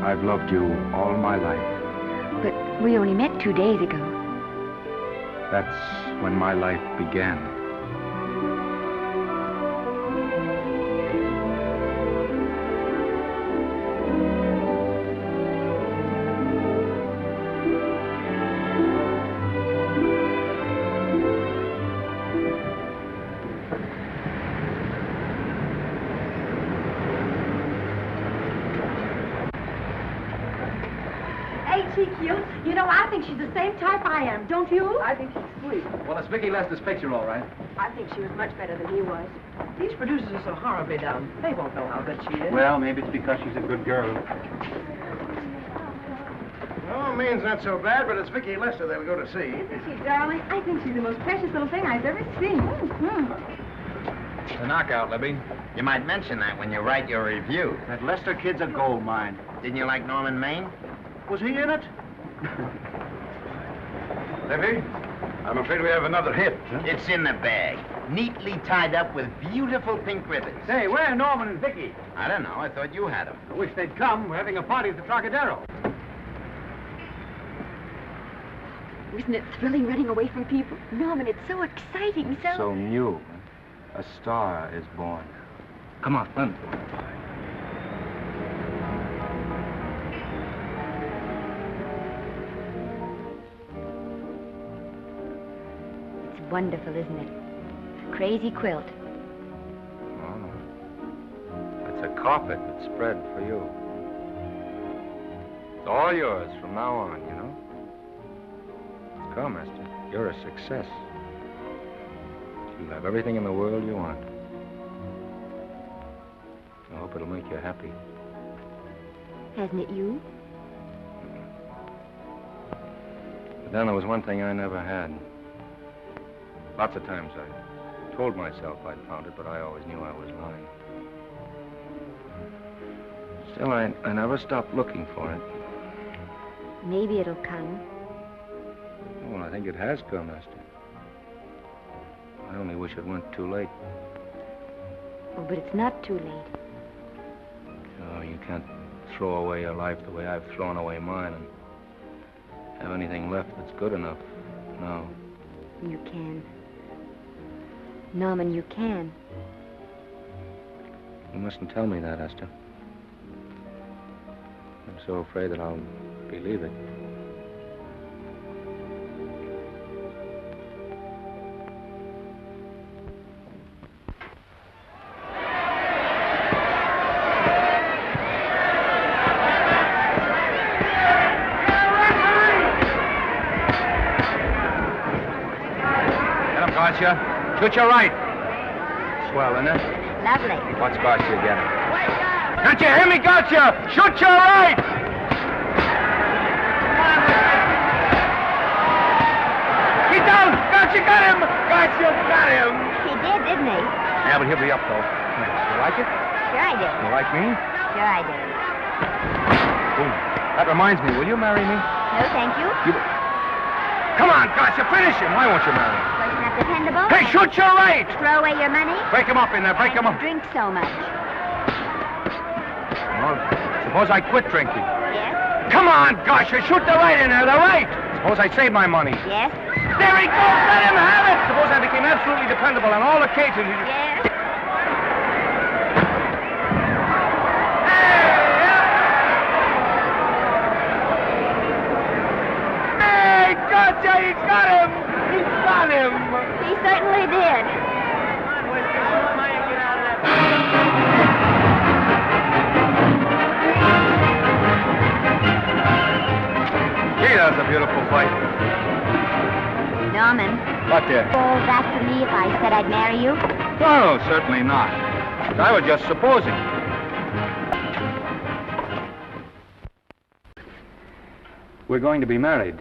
I've loved you all my life. But we only met 2 days ago. That's when my life began. she cute? You know, I think she's the same type I am, don't you? I think she's sweet. Well, it's Vicki Lester's picture, all right. I think she was much better than he was. These producers are so horribly dumb. They won't know how good she is. Well, maybe it's because she's a good girl. Oh, Maine's not so bad, but it's Vicki Lester they'll go to see. Isn't she, darling? I think she's the most precious little thing I've ever seen. The knockout, Libby. You might mention that when you write your review. That Lester kid's a gold mine. Didn't you like Norman Maine? Was he in it? Libby, I'm afraid we have another hit. Huh? It's in the bag, neatly tied up with beautiful pink ribbons. Say, where are Norman and Vicki? I don't know. I thought you had them. I wish they'd come. We're having a party at the Trocadero. Isn't it thrilling running away from people? Norman, it's so exciting, So new. A star is born. Come on, run. It's wonderful, isn't it? A crazy quilt. Oh, no. It's a carpet that's spread for you. It's all yours from now on, you know? Come, Esther. You're a success. You'll have everything in the world you want. I hope it'll make you happy. Hasn't it you? But then there was one thing I never had. Lots of times I told myself I'd found it, but I always knew I was lying. Still, I never stopped looking for it. Maybe it'll come. Well, I think it has come, Esther. I only wish it weren't too late. Oh, but it's not too late. Oh, you can't throw away your life the way I've thrown away mine and have anything left that's good enough. No. You can. Norman, you can. You mustn't tell me that, Esther. I'm so afraid that I'll believe it. Garcia. Shoot your right. Swell, isn't it? Lovely. What's Garcia getting? Can't you hear me, Garcia? Shoot your right! He's down! Garcia got him! Garcia got him! He did, didn't he? Yeah, but he'll be up, though. You like it? Sure I did. You like me? Sure I did. Oh, that reminds me. Will you marry me? No, thank you. Come on, Garcia, finish him. Why won't you marry him? Wasn't that dependable? Hey, shoot your right! Throw away your money? Break him up in there. Break him up. Drink so much. Well, suppose I quit drinking. Yes? Come on, Garcia, shoot the right in there, the right. Suppose I save my money. Yes? There he goes. Let him have it. Suppose I became absolutely dependable on all occasions. Yes? Garcia, he's got him! He's got him! He certainly did. Gee, that was a beautiful fight. Norman. What, dear? Oh, that for me if I said I'd marry you? No, certainly not. I was just supposing. We're going to be married.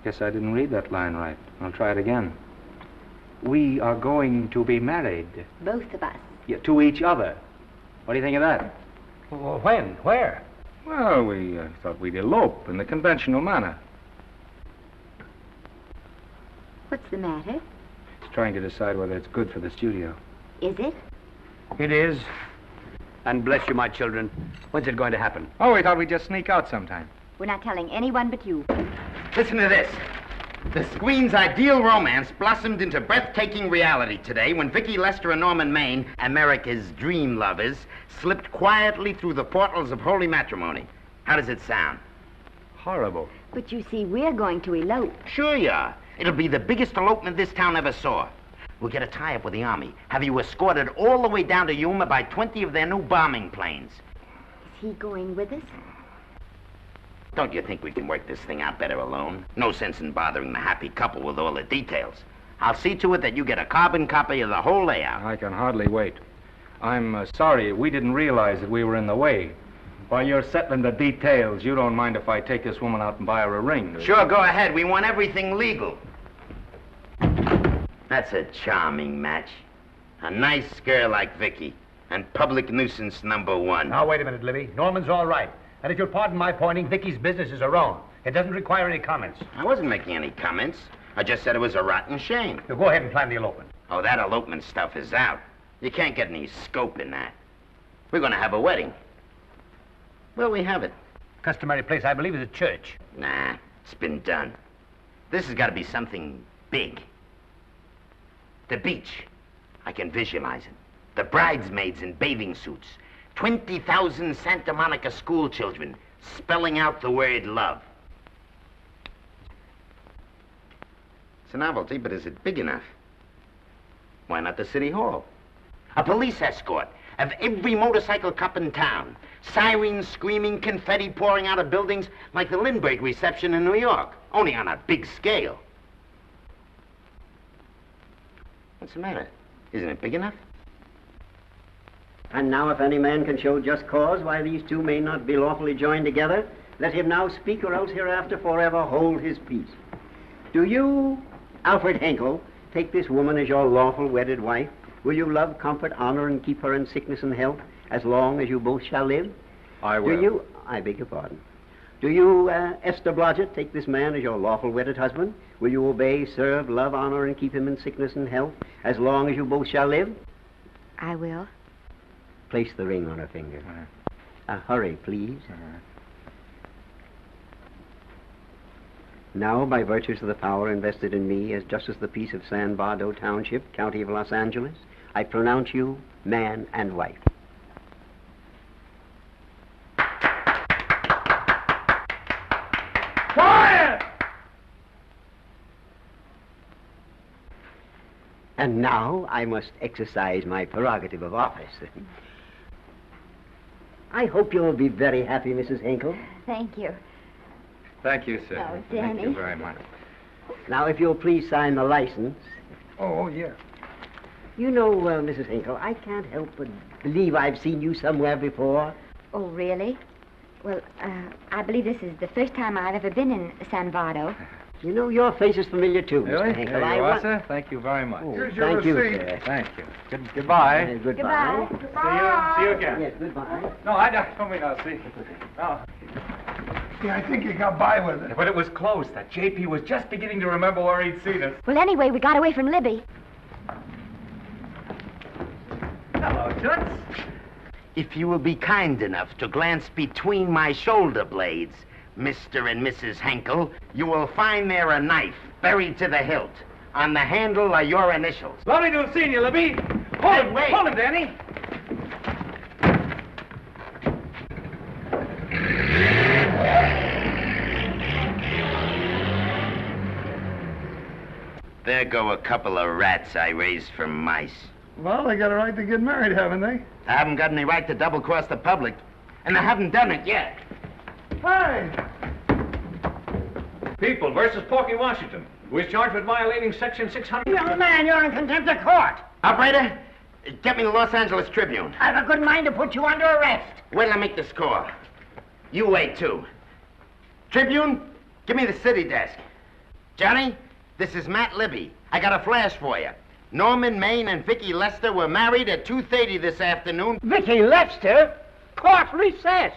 Guess I didn't read that line right. I'll try it again. We are going to be married. Both of us. Yeah, to each other. What do you think of that? Well, when? Where? Well, we thought we'd elope in the conventional manner. What's the matter? It's trying to decide whether it's good for the studio. Is it? It is. And bless you, my children. When's it going to happen? Oh, we thought we'd just sneak out sometime. We're not telling anyone but you. Listen to this. The screen's ideal romance blossomed into breathtaking reality today when Vicki Lester and Norman Maine, America's dream lovers, slipped quietly through the portals of holy matrimony. How does it sound? Horrible. But you see, we're going to elope. Sure you are. It'll be the biggest elopement this town ever saw. We'll get a tie-up with the Army, have you escorted all the way down to Yuma by 20 of their new bombing planes. Is he going with us? Don't you think we can work this thing out better alone? No sense in bothering the happy couple with all the details. I'll see to it that you get a carbon copy of the whole layout. I can hardly wait. I'm sorry, we didn't realize that we were in the way. While you're settling the details, you don't mind if I take this woman out and buy her a ring, do you? Sure, go ahead. We want everything legal. That's a charming match. A nice girl like Vicky, and public nuisance #1. Now, wait a minute, Libby. Norman's all right. And if you'll pardon my pointing, Vicky's business is her own. It doesn't require any comments. I wasn't making any comments. I just said it was a rotten shame. You'll go ahead and plan the elopement. Oh, that elopement stuff is out. You can't get any scope in that. We're going to have a wedding. Where'll we have it? Customary place, I believe, is a church. Nah, it's been done. This has got to be something big. The beach. I can visualize it. The bridesmaids in bathing suits. 20,000 Santa Monica school children spelling out the word love. It's a novelty, but is it big enough? Why not the city hall? A police escort of every motorcycle cop in town. Sirens screaming, confetti pouring out of buildings like the Lindbergh reception in New York, only on a big scale. What's the matter? Isn't it big enough? And now if any man can show just cause why these two may not be lawfully joined together, let him now speak, or else hereafter forever hold his peace. Do you, Alfred Henkel, take this woman as your lawful wedded wife? Will you love, comfort, honor, and keep her in sickness and health as long as you both shall live? I will. Do you, I beg your pardon. Do you, Esther Blodgett, take this man as your lawful wedded husband? Will you obey, serve, love, honor, and keep him in sickness and health as long as you both shall live? I will. Place the ring on her finger. Hurry, please. Now, by virtues of the power invested in me as Justice of the Peace of San Bardo Township, County of Los Angeles, I pronounce you man and wife. Quiet! And now I must exercise my prerogative of office. I hope you'll be very happy, Mrs. Henkel. Thank you. Thank you, sir. Oh, Thank you Danny. very much. Now, if you'll please sign the license. Oh, yeah. You know, Mrs. Henkel, I can't help but believe I've seen you somewhere before. Oh, really? Well, I believe this is the first time I've ever been in San Bardo. You know, your face is familiar, too, Really? Mr. Henkel. There you are, sir. Thank you very much. Oh, thank you, sir. Thank you. Goodbye. Goodbye. See you again. Yes, goodbye. No, I don't mean I'll see. No. Yeah, I think you got by with it. But it was close. That JP was just beginning to remember where he'd seen us. Well, anyway, we got away from Libby. Hello, Toots. If you will be kind enough to glance between my shoulder blades, Mr. and Mrs. Henkel, you will find there a knife buried to the hilt. On the handle are your initials. Lovely to have seen you, Libby. Hey, wait. Hold him, Danny. There go a couple of rats I raised from mice. Well, they got a right to get married, haven't they? I haven't got any right to double-cross the public, and I haven't done it yet. Hey! People versus Porky Washington, who is charged with violating Section 600. Young man, you're in contempt of court. Operator, get me the Los Angeles Tribune. I've a good mind to put you under arrest. Wait till I make the score. You wait, too. Tribune, give me the city desk. Johnny, this is Matt Libby. I got a flash for you. Norman Maine and Vicky Lester were married at 2:30 this afternoon. Vicky Lester? Court recess.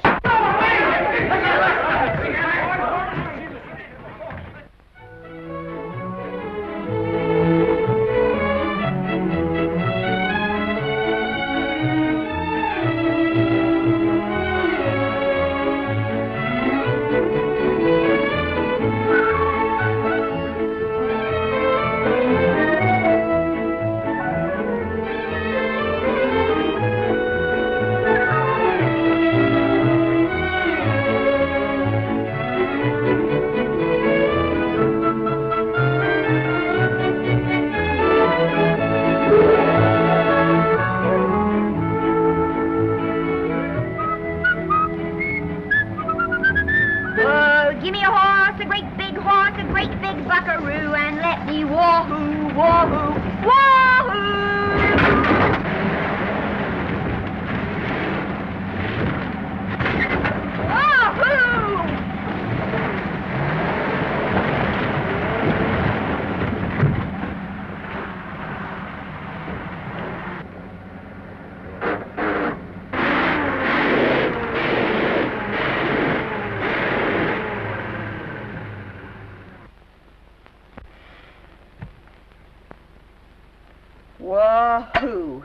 Wahoo!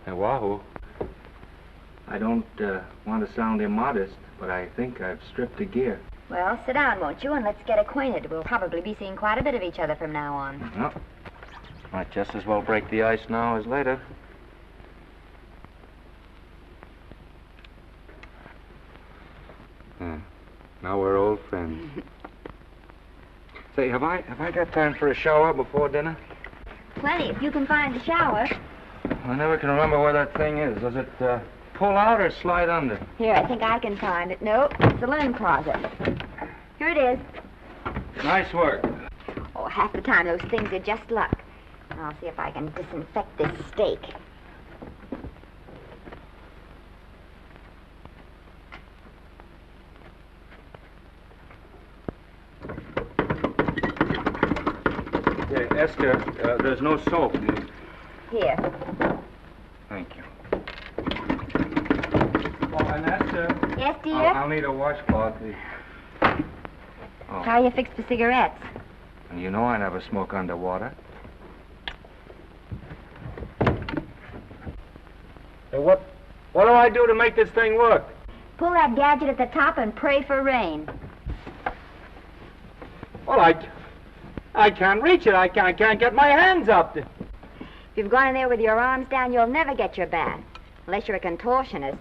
Hey, wahoo. I don't want to sound immodest, but I think I've stripped a gear. Well, sit down, won't you, and let's get acquainted. We'll probably be seeing quite a bit of each other from now on. Well, might just as well break the ice now as later. Now we're old friends. Say, have I got time for a shower before dinner? Plenty, if you can find a shower. I never can remember where that thing is. Does it pull out or slide under? Here, I think I can find it. No, it's the linen closet. Here it is. Nice work. Oh, half the time those things are just luck. I'll see if I can disinfect this steak. Yeah, Esther, there's no soap. Here. Thank you. Oh, and Esther. Yes, dear? I'll need a washcloth. Oh. How are you fixed for cigarettes? And you know I never smoke underwater. Hey, what do I do to make this thing work? Pull that gadget at the top and pray for rain. Well, I can't reach it. I can't get my hands up. If you've gone in there with your arms down, you'll never get your bath. Unless you're a contortionist.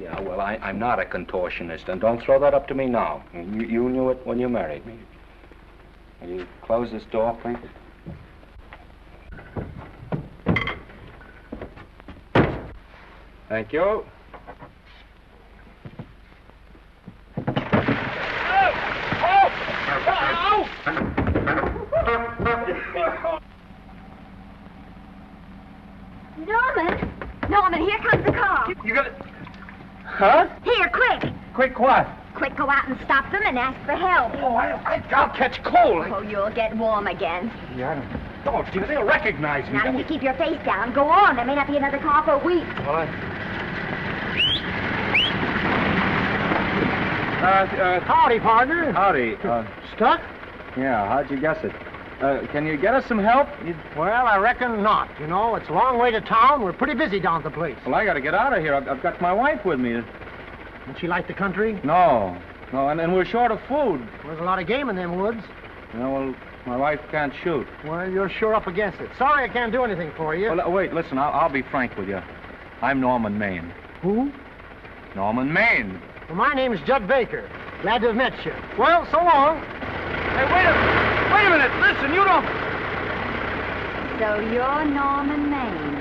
Yeah, well, I'm not a contortionist, and don't throw that up to me now. You knew it when you married me. Will you close this door, please? Thank you. Norman, here comes the car. You got it? Huh? Here, quick. Quick what? Quick, go out and stop them and ask for help. Oh, I'll catch cold. Oh, you'll get warm again. Yeah, don't, dear. They'll recognize me. Now, if you keep your face down, go on. There may not be another car for a week. Well, Howdy, partner. Howdy. Stuck? Yeah, how'd you guess it? Can you get us some help? Well, I reckon not. You know, it's a long way to town. We're pretty busy down at the place. Well, I got to get out of here. I've got my wife with me. Don't she like the country? No, and we're short of food. There's a lot of game in them woods. Well, my wife can't shoot. Well, you're sure up against it. Sorry I can't do anything for you. Well, wait, listen, I'll be frank with you. I'm Norman Maine. Who? Norman Maine. Well, my name's Judd Baker. Glad to have met you. Well, so long. Hey, wait a minute. Listen, you don't... So you're Norman Maine.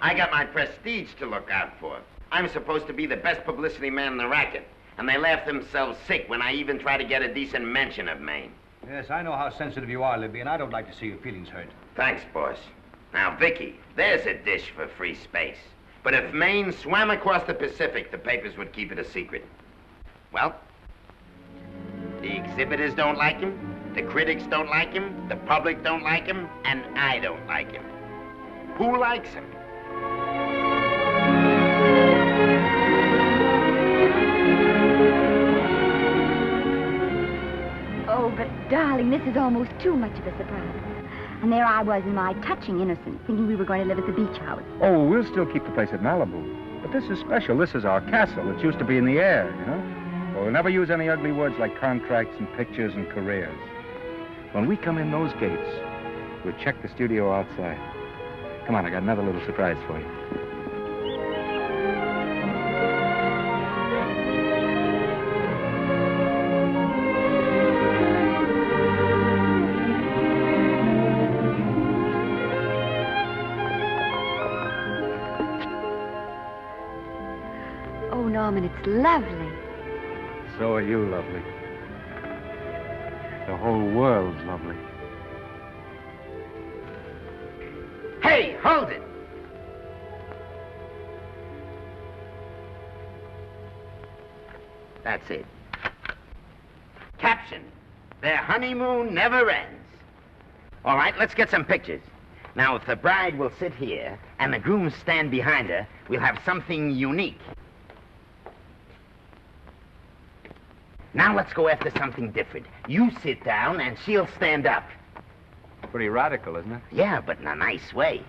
I got my prestige to look out for. I'm supposed to be the best publicity man in the racket, and they laugh themselves sick when I even try to get a decent mention of Maine. Yes, I know how sensitive you are, Libby, and I don't like to see your feelings hurt. Thanks, boss. Now, Vicky, there's a dish for free space. But if Maine swam across the Pacific, the papers would keep it a secret. Well, the exhibitors don't like him, the critics don't like him, the public don't like him, and I don't like him. Who likes him? Oh, but darling, this is almost too much of a surprise. And there I was in my touching innocence, thinking we were going to live at the beach house. Oh, we'll still keep the place at Malibu. But this is special. This is our castle. It used to be in the air, you know? Well, we'll never use any ugly words like contracts and pictures and careers. When we come in those gates, we'll check the studio outside. Come on, I got another little surprise for you. Oh, Norman, it's lovely. So are you lovely. The whole world's lovely. Hey, hold it! That's it. Caption: Their honeymoon never ends. All right, let's get some pictures. Now, if the bride will sit here and the groom stand behind her, we'll have something unique. Now let's go after something different. You sit down and she'll stand up. Pretty radical, isn't it? Yeah, but in a nice way.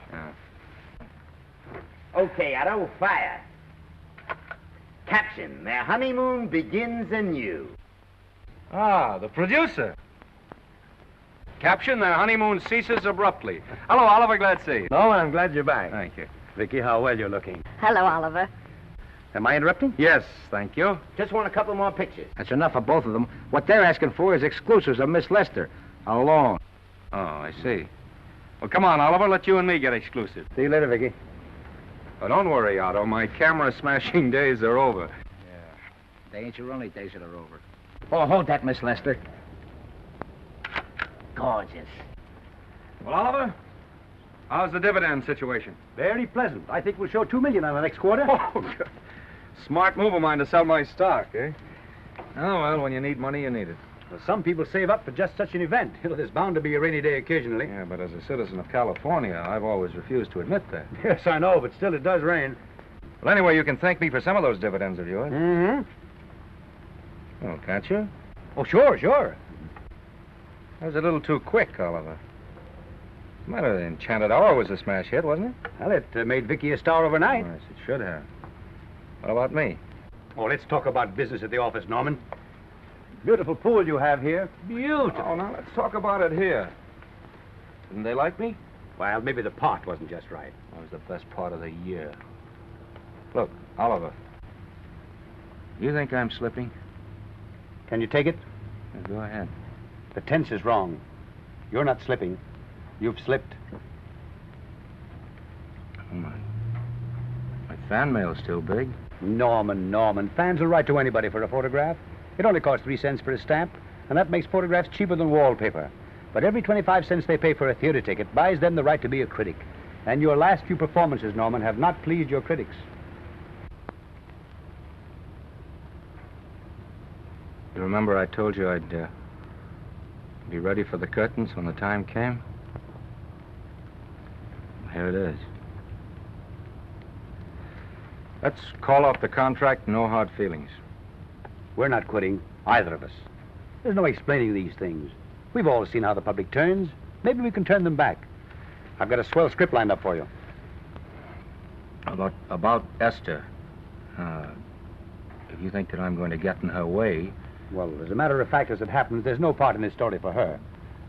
Okay, Otto, fire. Caption, their honeymoon begins anew. Ah, the producer. Caption, their honeymoon ceases abruptly. Hello, Oliver, glad to see you. No, I'm glad you're back. Thank you. Vicky, how well you're looking. Hello, Oliver. Am I interrupting? Yes, thank you. Just want a couple more pictures. That's enough for both of them. What they're asking for is exclusives of Miss Lester. Alone. Oh, I see. Well, come on, Oliver, let you and me get exclusive. See you later, Vicky. Oh, don't worry, Otto. My camera smashing days are over. They ain't your only days that are over. Oh, hold that, Miss Lester. Gorgeous. Well, Oliver, how's the dividend situation? Very pleasant. I think we'll show $2 million on the next quarter. Oh, good. Smart move of mine to sell my stock, eh? Oh, well, when you need money, you need it. Well, some people save up for just such an event. There's bound to be a rainy day occasionally. Yeah, but as a citizen of California, I've always refused to admit that. Yes, I know, but still it does rain. Well, anyway, you can thank me for some of those dividends of yours. Mm-hmm. Oh, can't you? Oh, sure. That was a little too quick, Oliver. What's the matter? The Enchanted Hour was a smash hit, wasn't it? Well, it made Vicky a star overnight. Yes, it should have. What about me? Oh, let's talk about business at the office, Norman. Beautiful pool you have here. Beautiful. Oh, now let's talk about it here. Didn't they like me? Well, maybe the part wasn't just right. That was the best part of the year. Look, Oliver. You think I'm slipping? Can you take it? Yeah, go ahead. The tense is wrong. You're not slipping. You've slipped. Oh, my fan mail's still big. Norman. Fans will write to anybody for a photograph. It only costs 3 cents for a stamp, and that makes photographs cheaper than wallpaper. But every 25 cents they pay for a theater ticket buys them the right to be a critic. And your last few performances, Norman, have not pleased your critics. You remember I told you I'd be ready for the curtains when the time came? Here it is. Let's call off the contract, no hard feelings. We're not quitting, either of us. There's no explaining these things. We've all seen how the public turns. Maybe we can turn them back. I've got a swell script lined up for you. About Esther. If you think that I'm going to get in her way... Well, as a matter of fact, as it happens, there's no part in this story for her.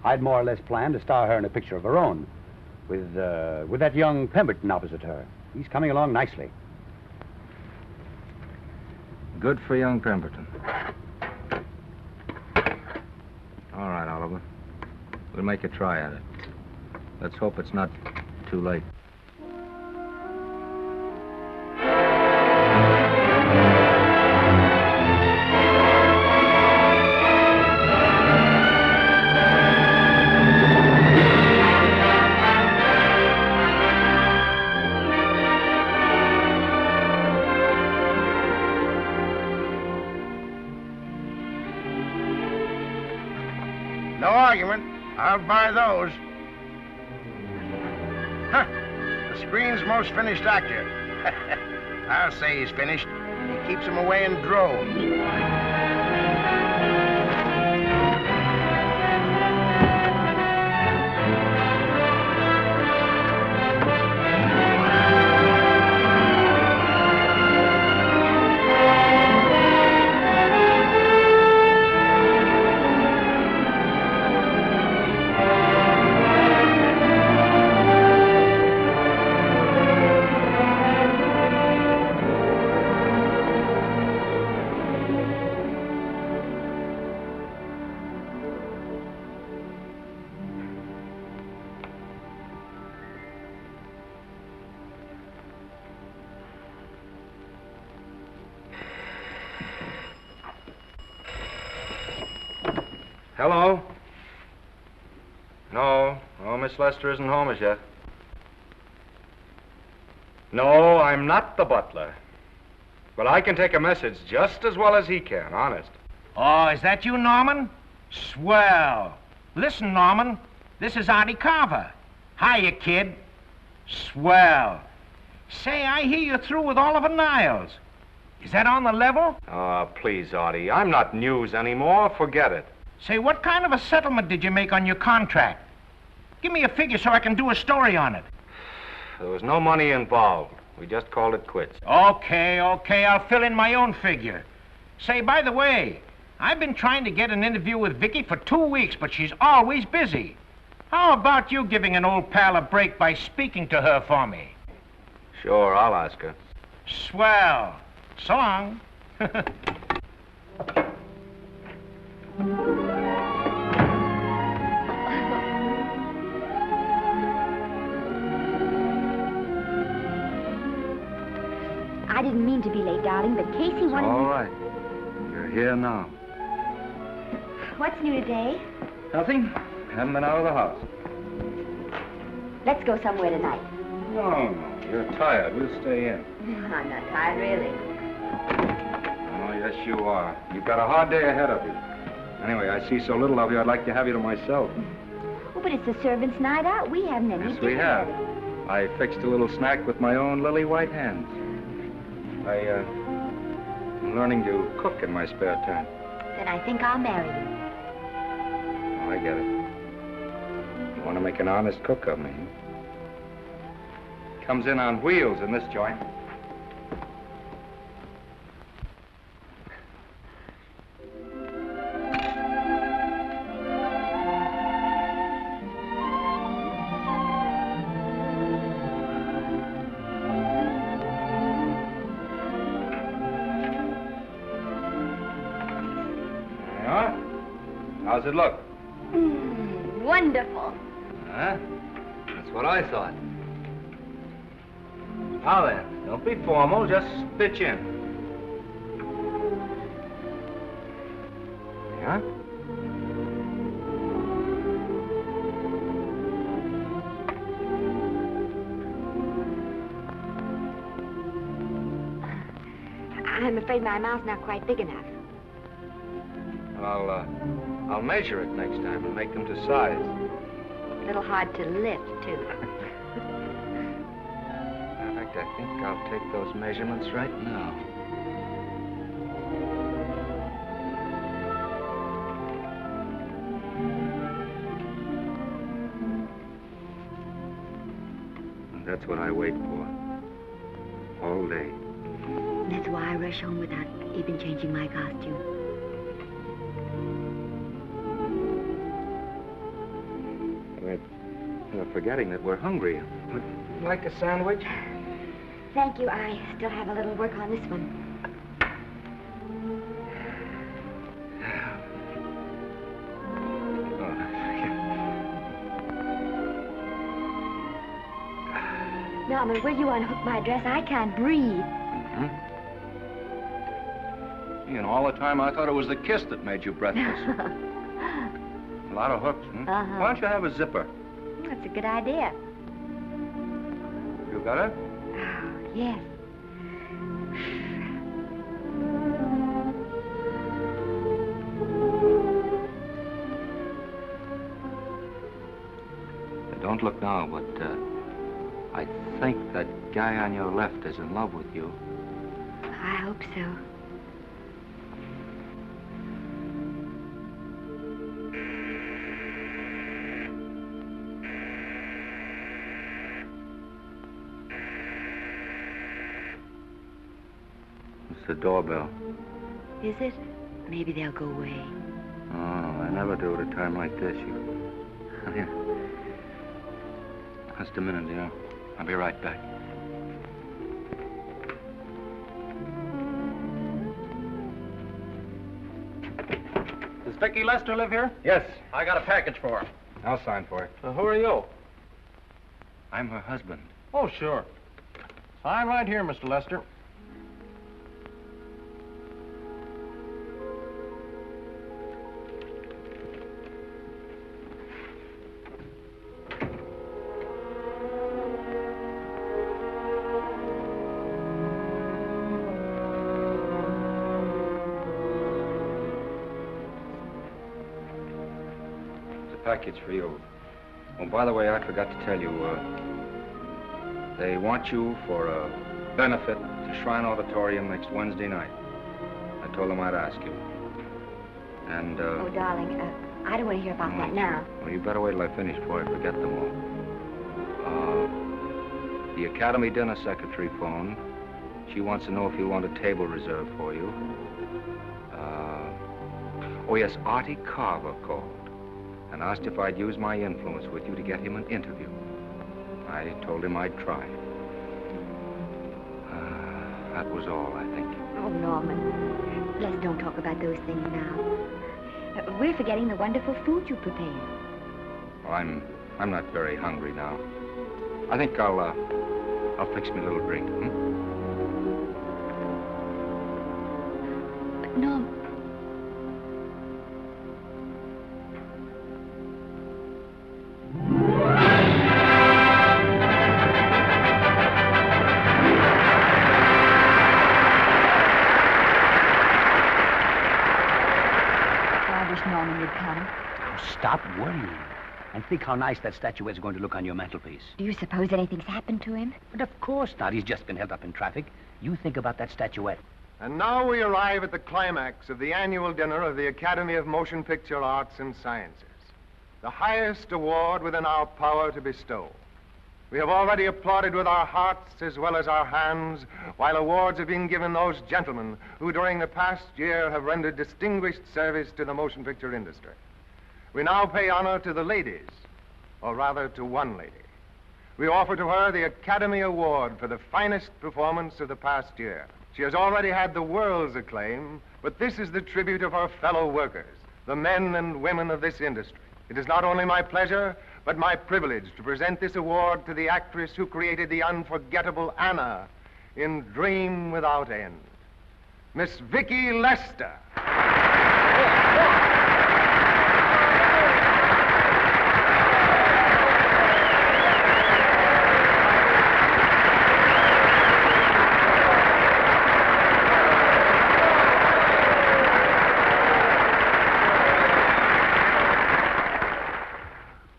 I'd more or less planned to star her in a picture of her own, with that young Pemberton opposite her. He's coming along nicely. Good for young Pemberton. All right, Oliver. We'll make a try at it. Let's hope it's not too late. No argument. I'll buy those. Huh. The screen's most finished actor. I'll say he's finished. He keeps them away in droves. Hello? No, Miss Lester isn't home as yet. No, I'm not the butler. But I can take a message just as well as he can, honest. Oh, is that you, Norman? Swell. Listen, Norman, This is Artie Carver. Hiya, kid. Swell. Say, I hear you're through with Oliver Niles. Is that on the level? Oh, please, Artie. I'm not news anymore. Forget it. Say, what kind of a settlement did you make on your contract? Give me a figure so I can do a story on it. There was no money involved. We just called it quits. Okay, I'll fill in my own figure. Say, by the way, I've been trying to get an interview with Vicky for 2 weeks, but she's always busy. How about you giving an old pal a break by speaking to her for me? Sure, I'll ask her. Swell. So long. I didn't mean to be late, darling, but Casey wanted All me... right. You're here now. What's new today? Nothing. Haven't been out of the house. Let's go somewhere tonight. No. You're tired. We'll stay in. I'm not tired, really. Oh, yes, you are. You've got a hard day ahead of you. Anyway, I see so little of you, I'd like to have you to myself. Oh, but it's the servants' night out. We haven't any Yes, we dinner. have. I fixed a little snack with my own lily white hands. I'm learning to cook in my spare time. Then I think I'll marry you. Oh, I get it. You want to make an honest cook of me. Comes in on wheels in this joint. How's it look? Wonderful. Huh? That's what I thought. Now then, don't be formal, just pitch in. Yeah? I'm afraid my mouth's not quite big enough. I'll measure it next time and make them to size. A little hard to lift, too. In fact, I think I'll take those measurements right now. And that's what I wait for. All day. That's why I rush home without even changing my costume. We're forgetting that we're hungry. Would you like a sandwich? Thank you. I still have a little work on this one. Norman, will you unhook my dress? I can't breathe. You know, all the time I thought it was the kiss that made you breathless. A lot of hooks, hmm? Uh-huh. Why don't you have a zipper? That's a good idea. You got it? Oh, yes. Don't look now, but I think that guy on your left is in love with you. I hope so. It's the doorbell. Is it? Maybe they'll go away. Oh, I never do at a time like this. Here. Just a minute, dear. I'll be right back. Does Vicky Lester live here? Yes. I got a package for her. I'll sign for it. Who are you? I'm her husband. Oh, sure. Sign right here, Mr. Lester. Package for you. Oh, by the way, I forgot to tell you, they want you for a benefit to Shrine Auditorium next Wednesday night. I told them I'd ask you. And, Oh, darling, I don't want to hear about that now. Well, you better wait till I finish before I forget them all. The Academy dinner secretary phoned. She wants to know if you want a table reserved for you. Oh, yes, Artie Carver called and asked if I'd use my influence with you to get him an interview. I told him I'd try. That was all, I think. Oh, Norman, let's don't talk about those things now. We're forgetting the wonderful food you prepared. Well, I'm not very hungry now. I think I'll fix me a little drink, But, Norm... Norman would come. Oh, stop worrying. And think how nice that statuette's going to look on your mantelpiece. Do you suppose anything's happened to him? But of course not. He's just been held up in traffic. You think about that statuette. And now we arrive at the climax of the annual dinner of the Academy of Motion Picture Arts and Sciences, the highest award within our power to bestow. We have already applauded with our hearts as well as our hands, while awards are being given those gentlemen who during the past year have rendered distinguished service to the motion picture industry. We now pay honor to the ladies, or rather to one lady. We offer to her the Academy Award for the finest performance of the past year. She has already had the world's acclaim, but this is the tribute of her fellow workers, the men and women of this industry. It is not only my pleasure, but my privilege to present this award to the actress who created the unforgettable Anna in Dream Without End, Miss Vicki Lester.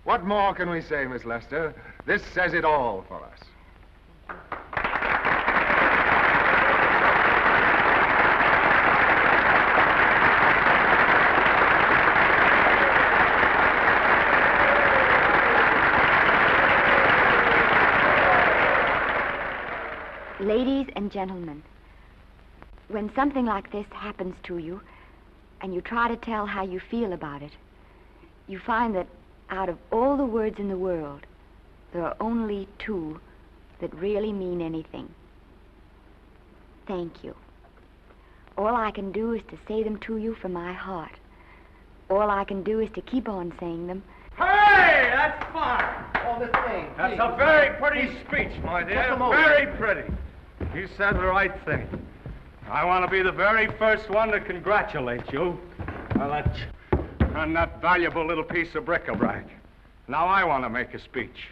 What more can we say, Miss Lester? This says it all for us. Ladies and gentlemen, when something like this happens to you, and you try to tell how you feel about it, you find that out of all the words in the world, there are only two that really mean anything. Thank you. All I can do is to say them to you from my heart. All I can do is to keep on saying them. Hey, that's fine. Oh, this thing. That's a very pretty speech, my dear. Just a moment. Very pretty. You said the right thing. I want to be the very first one to congratulate you on that valuable little piece of bric-a-brac. Now I want to make a speech.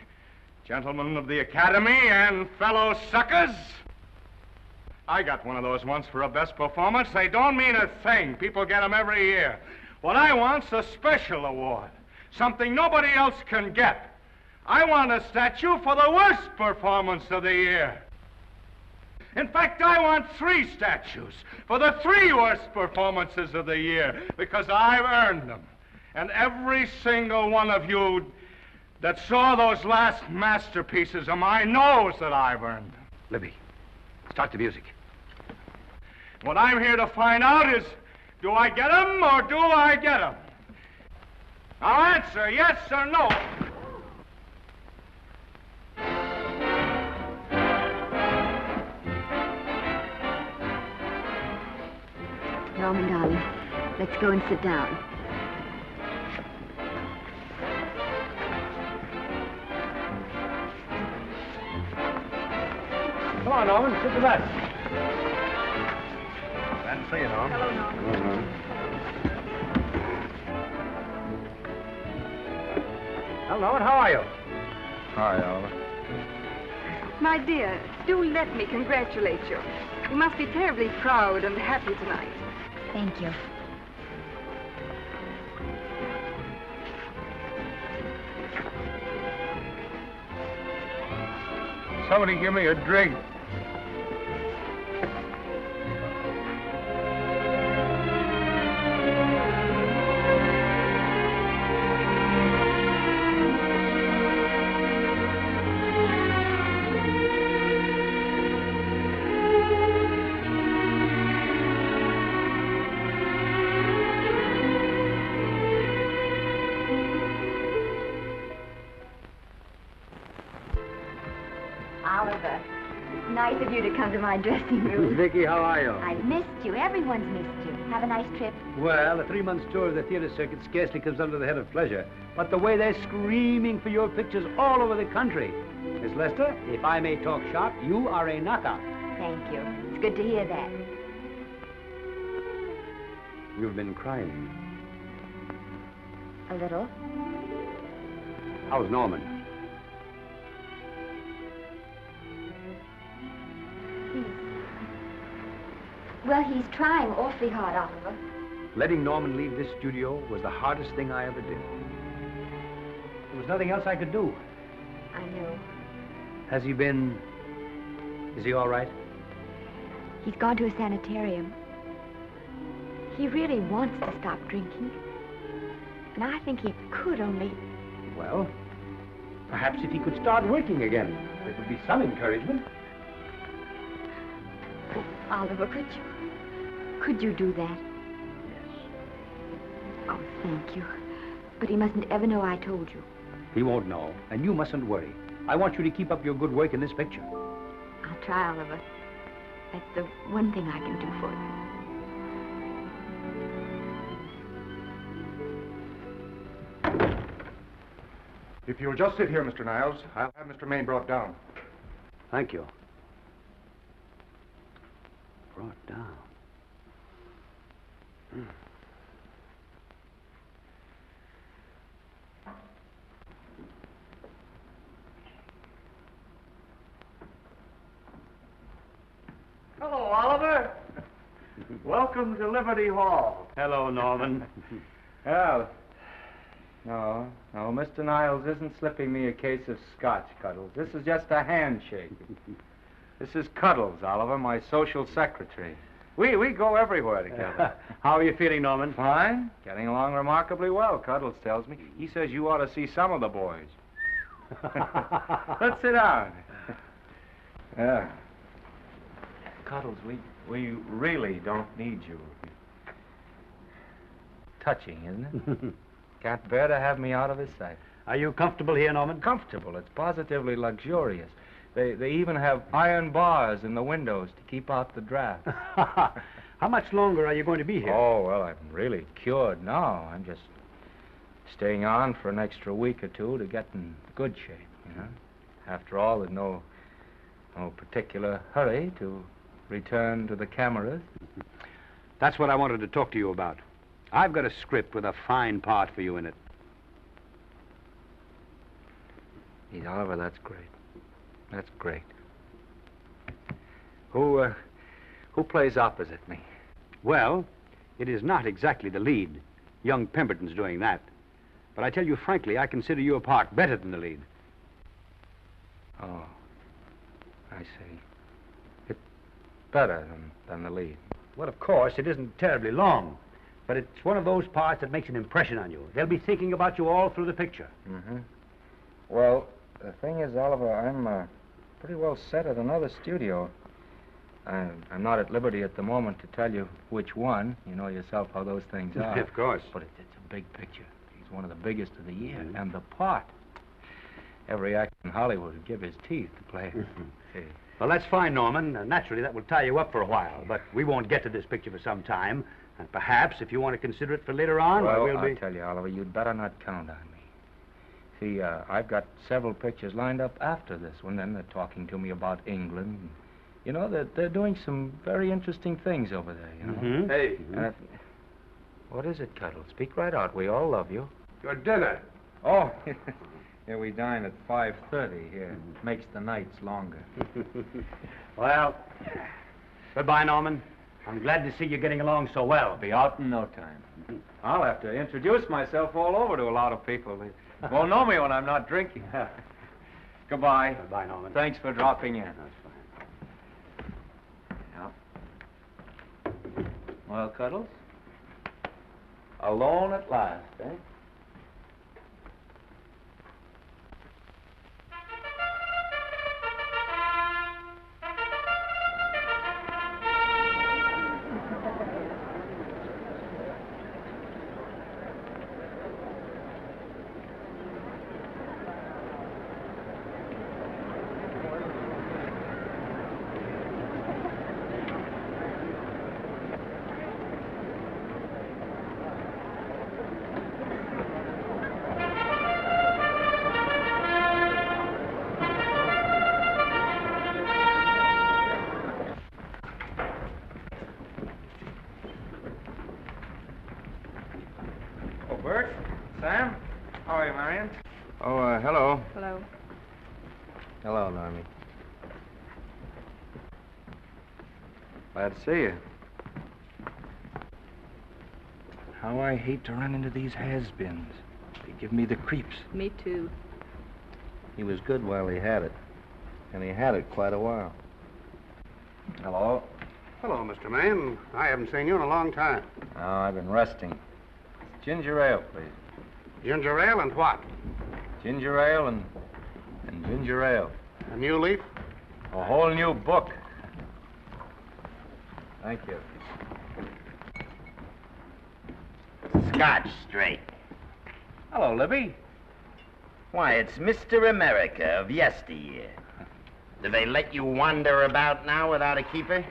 Gentlemen of the Academy and fellow suckers, I got one of those once for a best performance. They don't mean a thing. People get them every year. What I want's a special award, something nobody else can get. I want a statue for the worst performance of the year. In fact, I want 3 statues for the 3 worst performances of the year, because I've earned them. And every single one of you that saw those last masterpieces of mine knows that I've earned them. Libby, start the music. What I'm here to find out is, do I get them or do I get them? Now answer yes or no. Norman, darling, let's go and sit down. Come on, Norman, sit to that. Glad to see you, Norman. Hello, Norman. Well, Norman, how are you? Hi, Oliver. My dear, do let me congratulate you. You must be terribly proud and happy tonight. Thank you. Somebody give me a drink. Oliver, it's nice of you to come to my dressing room. Vicky, how are you? I've missed you. Everyone's missed you. Have a nice trip. Well, a 3-month tour of the theater circuit scarcely comes under the head of pleasure. But the way they're screaming for your pictures all over the country. Miss Lester, if I may talk shop, you are a knockout. Thank you. It's good to hear that. You've been crying. A little. How's Norman? Well, he's trying awfully hard, Oliver. Letting Norman leave this studio was the hardest thing I ever did. There was nothing else I could do. I know. Has he been... Is he all right? He's gone to a sanitarium. He really wants to stop drinking. And I think he could only... Well, perhaps if he could start working again, there would be some encouragement. Oliver, could you do that? Yes. Oh, thank you. But he mustn't ever know I told you. He won't know, and you mustn't worry. I want you to keep up your good work in this picture. I'll try, Oliver. That's the one thing I can do for you. If you'll just sit here, Mr. Niles, I'll have Mr. Maine brought down. Thank you. Brought down. Hello, Oliver. Welcome to Liberty Hall. Hello, Norman. Well, no, Mr. Niles isn't slipping me a case of scotch, Cuddles. This is just a handshake. This is Cuddles, Oliver, my social secretary. We go everywhere together. How are you feeling, Norman? Fine. Getting along remarkably well, Cuddles tells me. He says you ought to see some of the boys. Let's sit down. Yeah. Cuddles, we really don't need you. Touching, isn't it? Can't bear to have me out of his sight. Are you comfortable here, Norman? Comfortable. It's positively luxurious. They even have iron bars in the windows to keep out the draft. How much longer are you going to be here? Oh, well, I'm really cured now. I'm just staying on for an extra week or two to get in good shape, you know. After all, there's no particular hurry to return to the cameras. That's what I wanted to talk to you about. I've got a script with a fine part for you in it. Gee, Oliver, that's great. That's great. Who plays opposite me? Well, it is not exactly the lead. Young Pemberton's doing that. But I tell you frankly, I consider your part better than the lead. Oh, I see. It's better than the lead. Well, of course, it isn't terribly long. But it's one of those parts that makes an impression on you. They'll be thinking about you all through the picture. Mm-hmm. Well, the thing is, Oliver, I'm pretty well set at another studio. I'm not at liberty at the moment to tell you which one. You know yourself how those things are. Of course. But it's a big picture. He's one of the biggest of the year. Mm-hmm. And the part. Every actor in Hollywood would give his teeth to play. See. Well, that's fine, Norman. Naturally, that will tie you up for a while. But we won't get to this picture for some time. And perhaps, if you want to consider it for later on, well, we'll be... I'll tell you, Oliver, you'd better not count on me. See, I've got several pictures lined up after this one. Then they're talking to me about England. You know, they're doing some very interesting things over there, you know. Mm-hmm. Hey. What is it, Cuddle? Speak right out. We all love you. Your dinner. Oh, yeah, we dine at 5:30 here. It makes the nights longer. Well, goodbye, Norman. I'm glad to see you getting along so well. Be out in no time. I'll have to introduce myself all over to a lot of people. They won't know me when I'm not drinking. Goodbye. Goodbye, Norman. Thanks for dropping in. That's fine. Yeah. Well, Cuddles? Alone at last, eh? Bert? Sam? How are you, Marion? Oh, hello. Hello. Hello, Normie. Glad to see you. How I hate to run into these has-beens. They give me the creeps. Me too. He was good while he had it. And he had it quite a while. Hello. Hello, Mr. Maine. I haven't seen you in a long time. Oh, I've been resting. Ginger ale, please. Ginger ale and what? Ginger ale and ginger ale. A new leaf? A whole new book. Thank you. Scotch straight. Hello, Libby. Why, it's Mr. America of yesteryear. Do they let you wander about now without a keeper?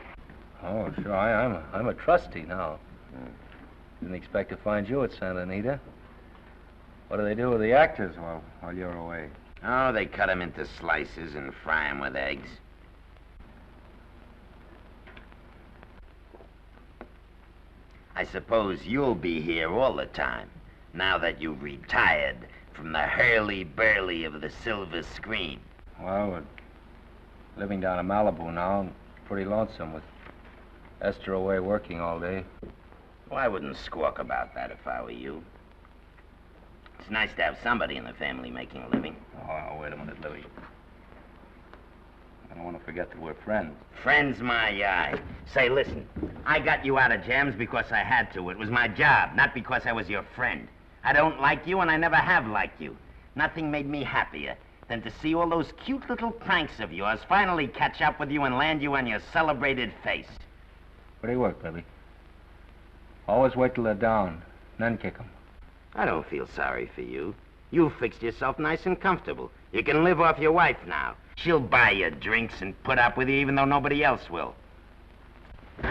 Oh, sure. I'm a trustee now. Didn't expect to find you at Santa Anita. What do they do with the actors while you're away? Oh, they cut them into slices and fry them with eggs. I suppose you'll be here all the time, now that you've retired from the hurly-burly of the silver screen. Well, we're living down in Malibu now, and pretty lonesome with Esther away working all day. Well, I wouldn't squawk about that if I were you. It's nice to have somebody in the family making a living. Oh, wait a minute, Libby. I don't want to forget that we're friends. Friends, my eye. Say, listen, I got you out of jams because I had to. It was my job, not because I was your friend. I don't like you, and I never have liked you. Nothing made me happier than to see all those cute little pranks of yours finally catch up with you and land you on your celebrated face. Where do you work, Libby? Always wait till they're down, then kick 'em. I don't feel sorry for you. You've fixed yourself nice and comfortable. You can live off your wife now. She'll buy you drinks and put up with you even though nobody else will. No,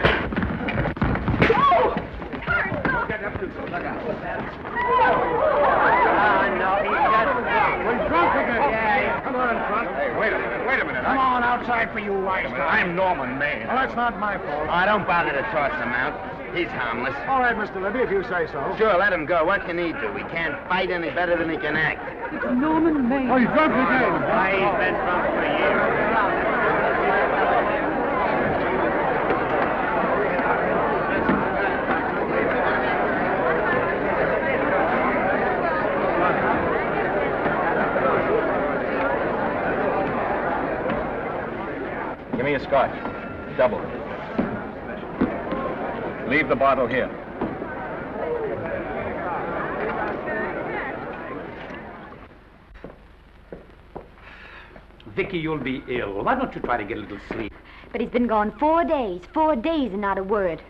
he's just... We're drunk again. Yeah, come on, drunk. Hey, wait a minute. Come on outside for you wise guy. I'm Norman Maine. Well, that's not my fault. Oh, don't bother to toss him out. He's harmless. All right, Mr. Libby, if you say so. Sure, let him go. What can he do? He can't fight any better than he can act. It's Norman Maine. Oh, he's drunk again. Why, he's been drunk for years. Give me a scotch. Double. Leave the bottle here. Vicky, you'll be ill. Why don't you try to get a little sleep? But he's been gone 4 days. 4 days and not a word.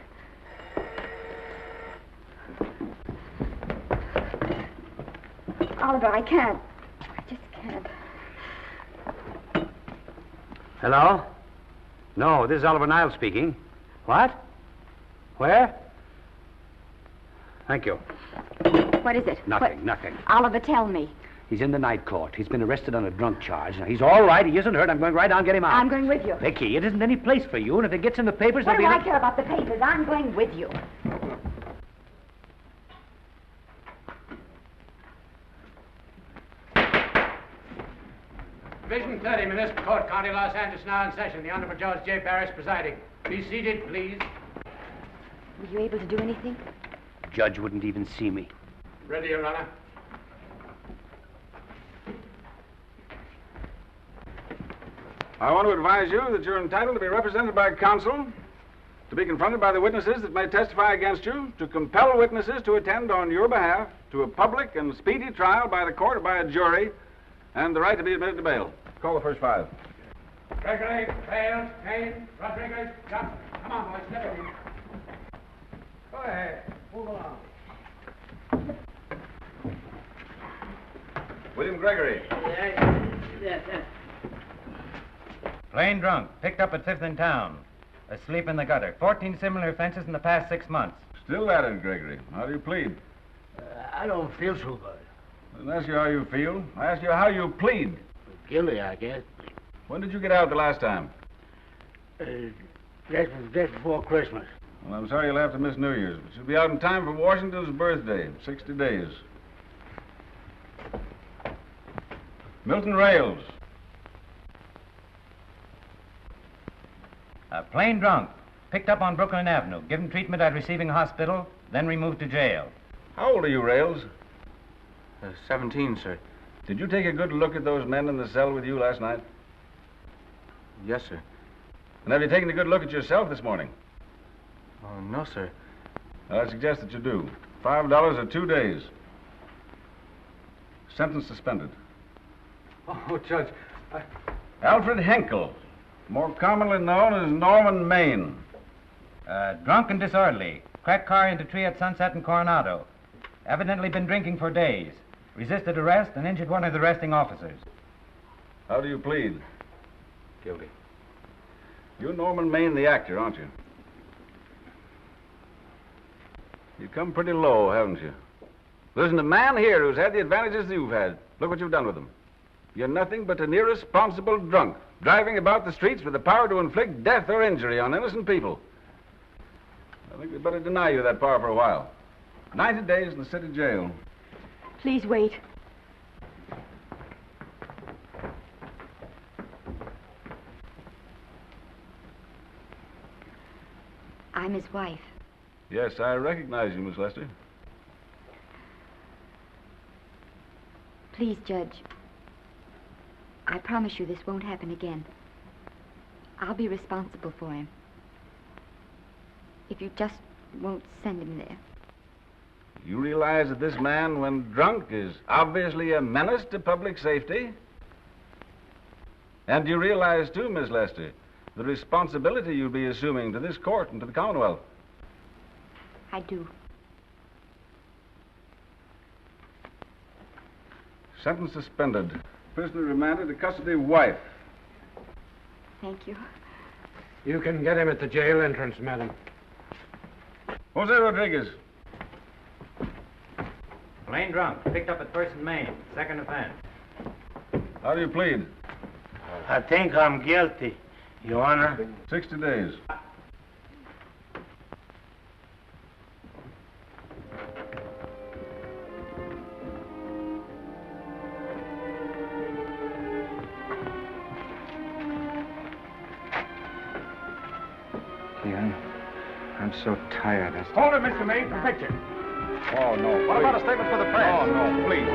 Oliver, I can't. I just can't. Hello? No, this is Oliver Niles speaking. What? Where? Thank you. What is it? Nothing. Oliver, tell me. He's in the night court. He's been arrested on a drunk charge. Now, he's all right. He isn't hurt. I'm going right down and get him out. I'm going with you. Vicky, it isn't any place for you, and if it gets in the papers, What there'll do be... I care about the papers? I'm going with you. Division 30, Municipal Court, County Los Angeles, now in session. The Honorable Judge J. Parrish presiding. Be seated, please. Were you able to do anything? Judge wouldn't even see me. Ready, Your Honor. I want to advise you that you're entitled to be represented by counsel, to be confronted by the witnesses that may testify against you, to compel witnesses to attend on your behalf to a public and speedy trial by the court or by a jury, and the right to be admitted to bail. Call the first 5. Gregory, Bales, Kane, Rodriguez, Johnson. Come on, boys, step in. Go ahead. Move along. William Gregory. Yes. Plain drunk, picked up at 5th in town. Asleep in the gutter. 14 similar offenses in the past 6 months. Still at it, Gregory. How do you plead? I don't feel so good. I didn't ask you how you feel. I asked you how you plead. Guilty, I guess. When did you get out the last time? Just before Christmas. Well, I'm sorry you'll have to miss New Year's, but you'll be out in time for Washington's birthday, 60 days. Milton Rails. Plain drunk, picked up on Brooklyn Avenue, given treatment at receiving hospital, then removed to jail. How old are you, Rails? 17, sir. Did you take a good look at those men in the cell with you last night? Yes, sir. And have you taken a good look at yourself this morning? Oh, no, sir. Well, I suggest that you do. $5 or 2 days. Sentence suspended. Oh, Judge, Alfred Henkel, more commonly known as Norman Maine. Drunk and disorderly. Cracked car into tree at Sunset and Coronado. Evidently been drinking for days. Resisted arrest and injured one of the arresting officers. How do you plead? Guilty. You're Norman Maine, the actor, aren't you? You've come pretty low, haven't you? There isn't a man here who's had the advantages you've had. Look what you've done with them. You're nothing but an irresponsible drunk, driving about the streets with the power to inflict death or injury on innocent people. I think we'd better deny you that power for a while. 90 days in the city jail. Please wait. I'm his wife. Yes, I recognize you, Miss Lester. Please, Judge. I promise you this won't happen again. I'll be responsible for him. If you just won't send him there. You realize that this man, when drunk, is obviously a menace to public safety? And you realize, too, Miss Lester, the responsibility you'll be assuming to this court and to the Commonwealth? I do. Sentence suspended. Prisoner remanded to custody wife. Thank you. You can get him at the jail entrance, madam. Jose Rodriguez. Plain drunk, picked up at 1st and Main, 2nd offense. How do you plead? I think I'm guilty, Your Honor. 60 days. I'm so tired. Hold it, Mr. Maine, for picture. Oh, no. What about a statement for the press? Oh, no, please.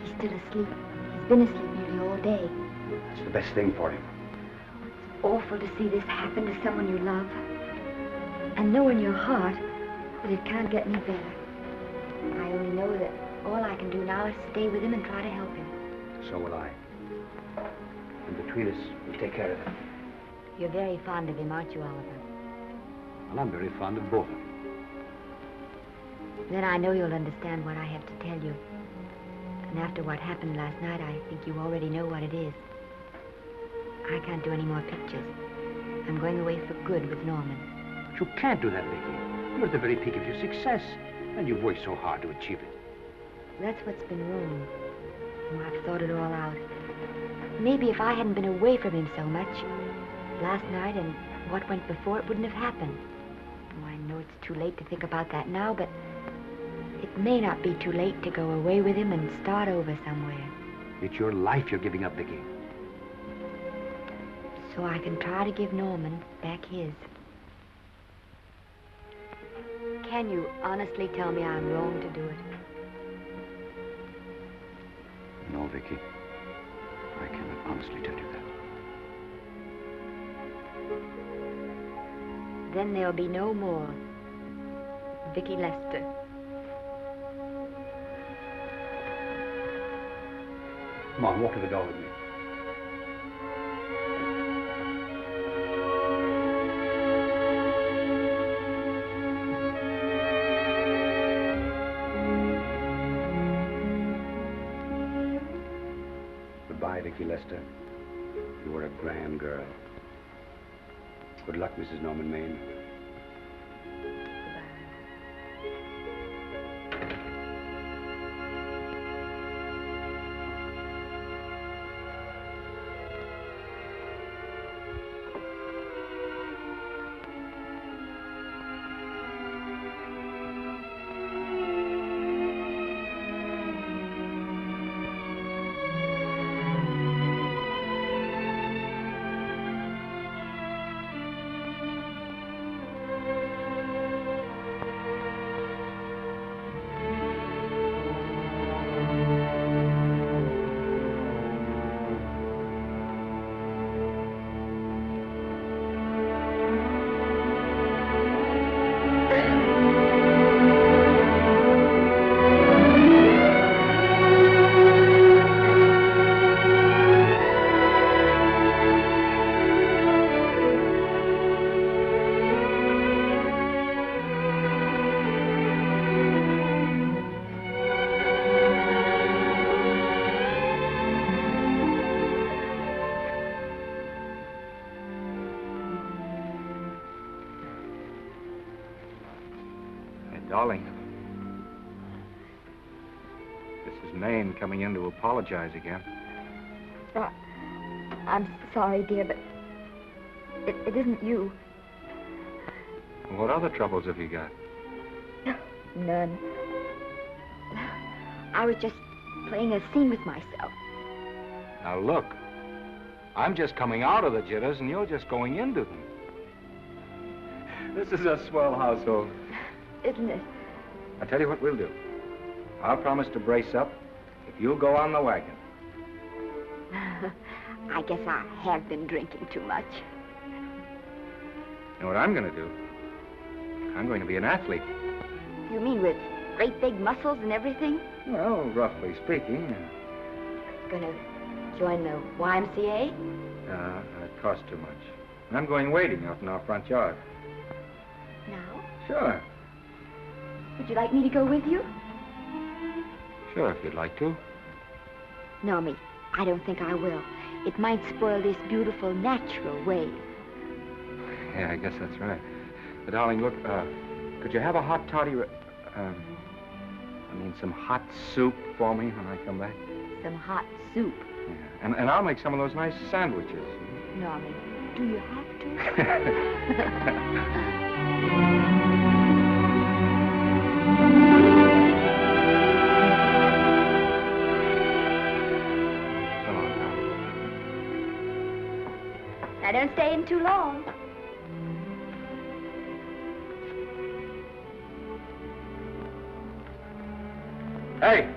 He's still asleep. He's been asleep nearly all day. That's the best thing for him. It's awful to see this happen to someone you love. And know in your heart that it can't get any better. I only know that all I can do now is stay with him and try to help him. So will I. And between us, we'll take care of him. You're very fond of him, aren't you, Oliver? And I'm very fond of both of them. Then I know you'll understand what I have to tell you. And after what happened last night, I think you already know what it is. I can't do any more pictures. I'm going away for good with Norman. But you can't do that, Vicky. You're at the very peak of your success, and you've worked so hard to achieve it. That's what's been wrong. Oh, I've thought it all out. Maybe if I hadn't been away from him so much, last night and what went before, it wouldn't have happened. Oh, I know it's too late to think about that now, but it may not be too late to go away with him and start over somewhere. It's your life you're giving up, Vicky. so I can try to give Norman back his. Can you honestly tell me I'm wrong to do it? No, Vicky. I cannot honestly tell you that. Then there'll be no more Vicky Lester. Come on, walk to the door with me. Goodbye, Vicky Lester. You were a grand girl. Good luck, Mrs. Norman Maine. Darling, this is Maine coming in to apologize again. I'm sorry, dear, but it isn't you. What other troubles have you got? None. I was just playing a scene with myself. Now look, I'm just coming out of the jitters and you're just going into them. This is a swell household. Isn't it? I'll tell you what we'll do. I'll promise to brace up if you'll go on the wagon. I guess I have been drinking too much. You know what I'm going to do? I'm going to be an athlete. You mean with great big muscles and everything? Well, roughly speaking. Gonna join the YMCA? It costs too much. And I'm going wading out in our front yard. Now? Sure. Would you like me to go with you? Sure, if you'd like to. No, me. I don't think I will. It might spoil this beautiful, natural wave. Yeah, I guess that's right. But, darling, look, could you have a hot toddy... some hot soup for me when I come back? Some hot soup? Yeah. And I'll make some of those nice sandwiches. Norman, do you have to? Now, don't stay in too long. Hey!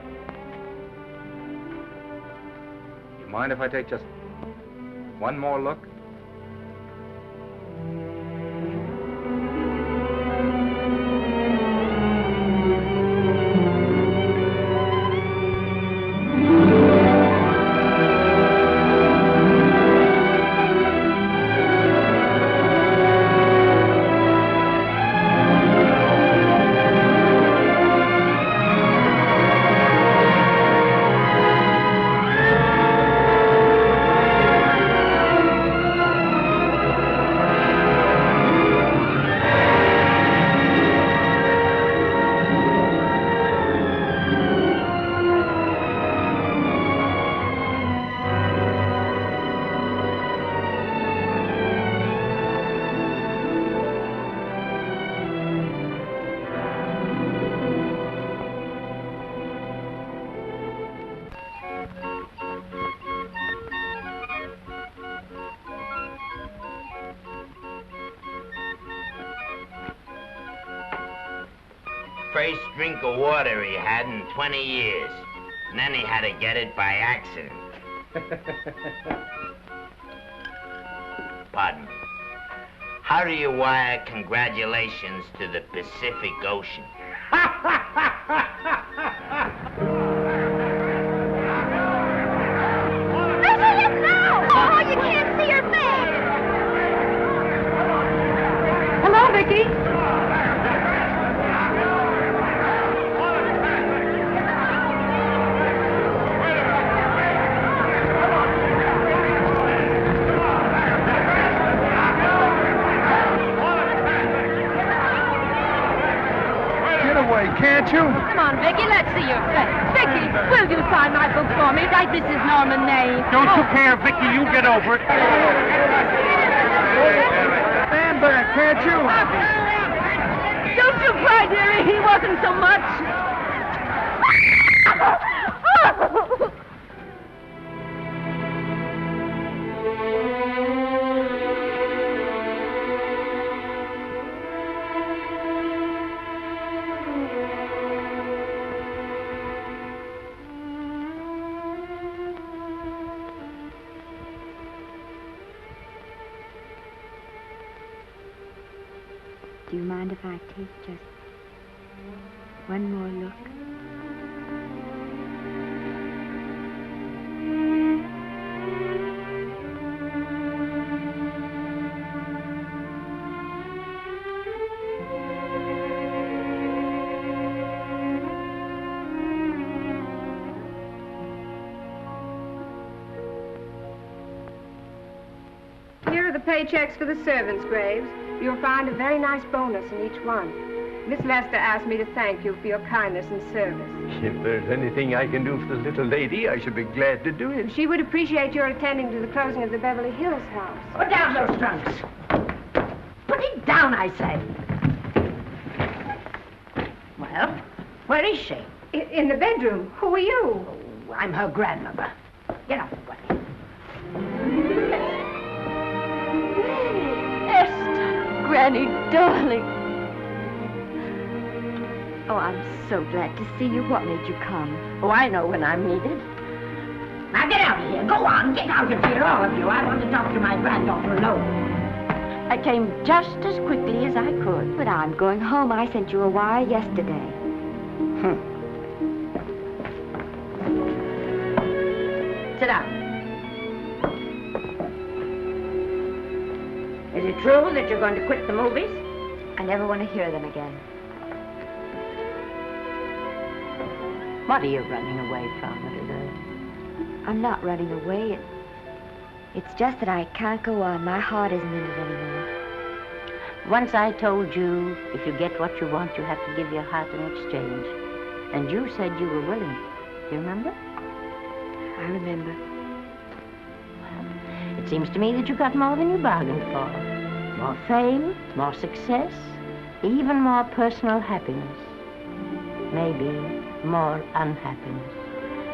You mind if I take just one more look? first drink of water he had in 20 years. And then he had to get it by accident. Pardon me. How do you wire congratulations to the Pacific Ocean? Oh, you can't see her face! Hello, Vicky. Can't you? Come on, Vicky, let's see your face. Vicky, will you sign my book for me? Write Mrs. Norman May. Don't you care, Vicky? You get over it. Stand back, can't you? Don't you cry, dearie. He wasn't so much. Do you mind if I take just one more look? Here are the paychecks for the servants' graves. You'll find a very nice bonus in each one. Miss Lester asked me to thank you for your kindness and service. If there's anything I can do for the little lady, I should be glad to do it. She would appreciate your attending to the closing of the Beverly Hills house. Put down those trunks. Put it down, I say. Well, where is she? In the bedroom. Who are you? Oh, I'm her grandmother. Get out of the way. Granny, darling. Oh, I'm so glad to see you. What made you come? Oh, I know when I'm needed. Now get out of here. Go on, get out of here, all of you. I want to talk to my granddaughter alone. I came just as quickly as I could. But I'm going home. I sent you a wire yesterday. Sit down. Is it true that you're going to quit the movies? I never want to hear them again. What are you running away from, little girl? I'm not running away. It's just that I can't go on. My heart isn't in it anymore. Once I told you, if you get what you want, you have to give your heart in exchange. And you said you were willing. Do you remember? I remember. Well, it seems to me that you got more than you bargained for. More fame, more success, even more personal happiness. Maybe more unhappiness.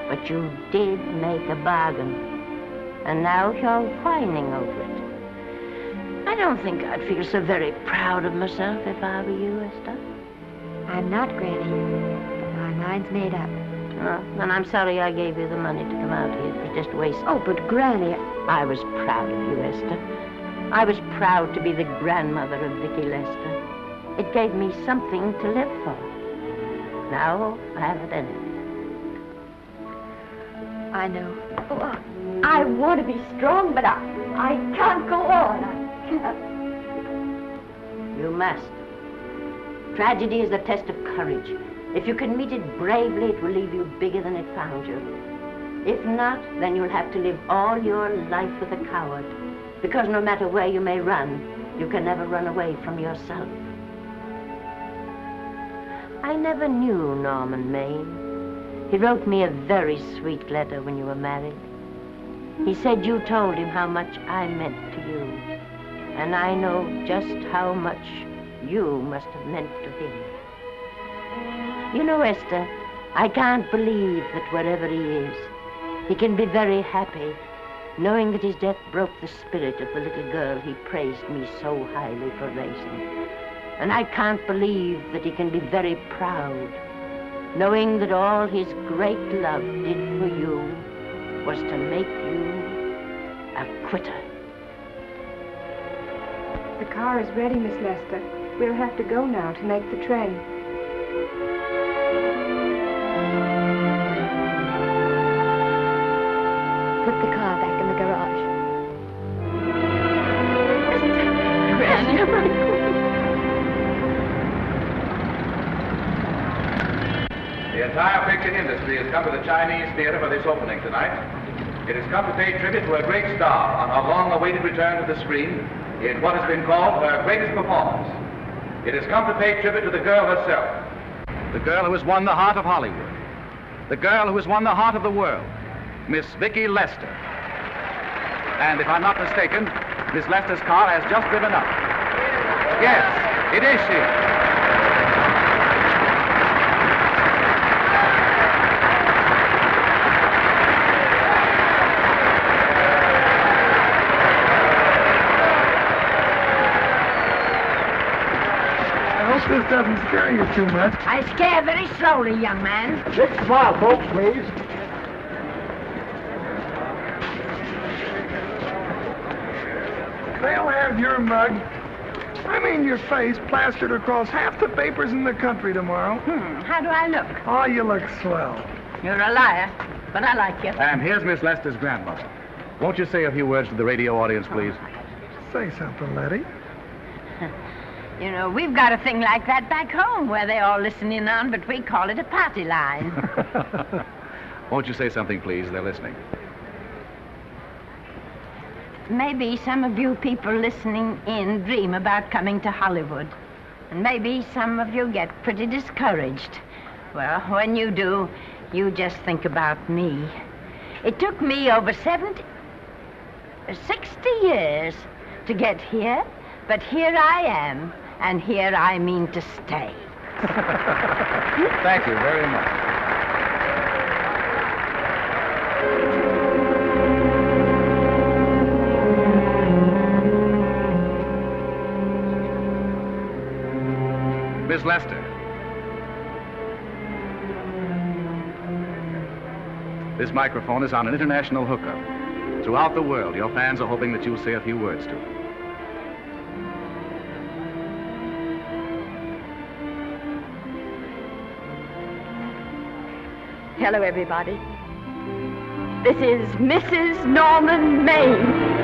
But you did make a bargain. And now you're whining over it. I don't think I'd feel so very proud of myself if I were you, Esther. I'm not, Granny. But my mind's made up. Oh, then I'm sorry I gave you the money to come out here. It was just a waste. Oh, but Granny... I was proud of you, Esther. I was proud to be the grandmother of Vicky Lester. It gave me something to live for. Now I haven't any. I know. Oh, I want to be strong, but I can't go on. I can't. You must. Tragedy is a test of courage. If you can meet it bravely, it will leave you bigger than it found you. If not, then you'll have to live all your life with a coward. Because no matter where you may run, you can never run away from yourself. I never knew Norman Maine. He wrote me a very sweet letter when you were married. He said you told him how much I meant to you. And I know just how much you must have meant to him. You know, Esther, I can't believe that wherever he is, he can be very happy, knowing that his death broke the spirit of the little girl he praised me so highly for raising. And I can't believe that he can be very proud, knowing that all his great love did for you was to make you a quitter. The car is ready, Miss Lester. We'll have to go now to make the train. Put the car back in the garage. Granny, The entire picture industry has come to the Chinese theater for this opening tonight. It has come to pay tribute to a great star on her long-awaited return to the screen in what has been called her greatest performance. It has come to pay tribute to the girl herself. The girl who has won the heart of Hollywood. The girl who has won the heart of the world. Miss Vicki Lester. And if I'm not mistaken, Miss Lester's car has just driven up. Yes, it is she. This doesn't scare you too much. I scare very slowly, young man. 6 mile, folks, please. They'll have your mug, I mean your face, plastered across half the papers in the country tomorrow. How do I look? Oh, you look swell. You're a liar, but I like you. And here's Miss Lester's grandmother. Won't you say a few words to the radio audience, please? Say something, Letty. You know, we've got a thing like that back home where they all listen in on, but we call it a party line. Won't you say something, please? They're listening. Maybe some of you people listening in dream about coming to Hollywood. And maybe some of you get pretty discouraged. Well, when you do, you just think about me. It took me over 60 years to get here, but here I am. And here I mean to stay. Thank you very much. Miss Lester. This microphone is on an international hookup. Throughout the world, your fans are hoping that you'll say a few words to them. Hello, everybody. This is Mrs. Norman Maine.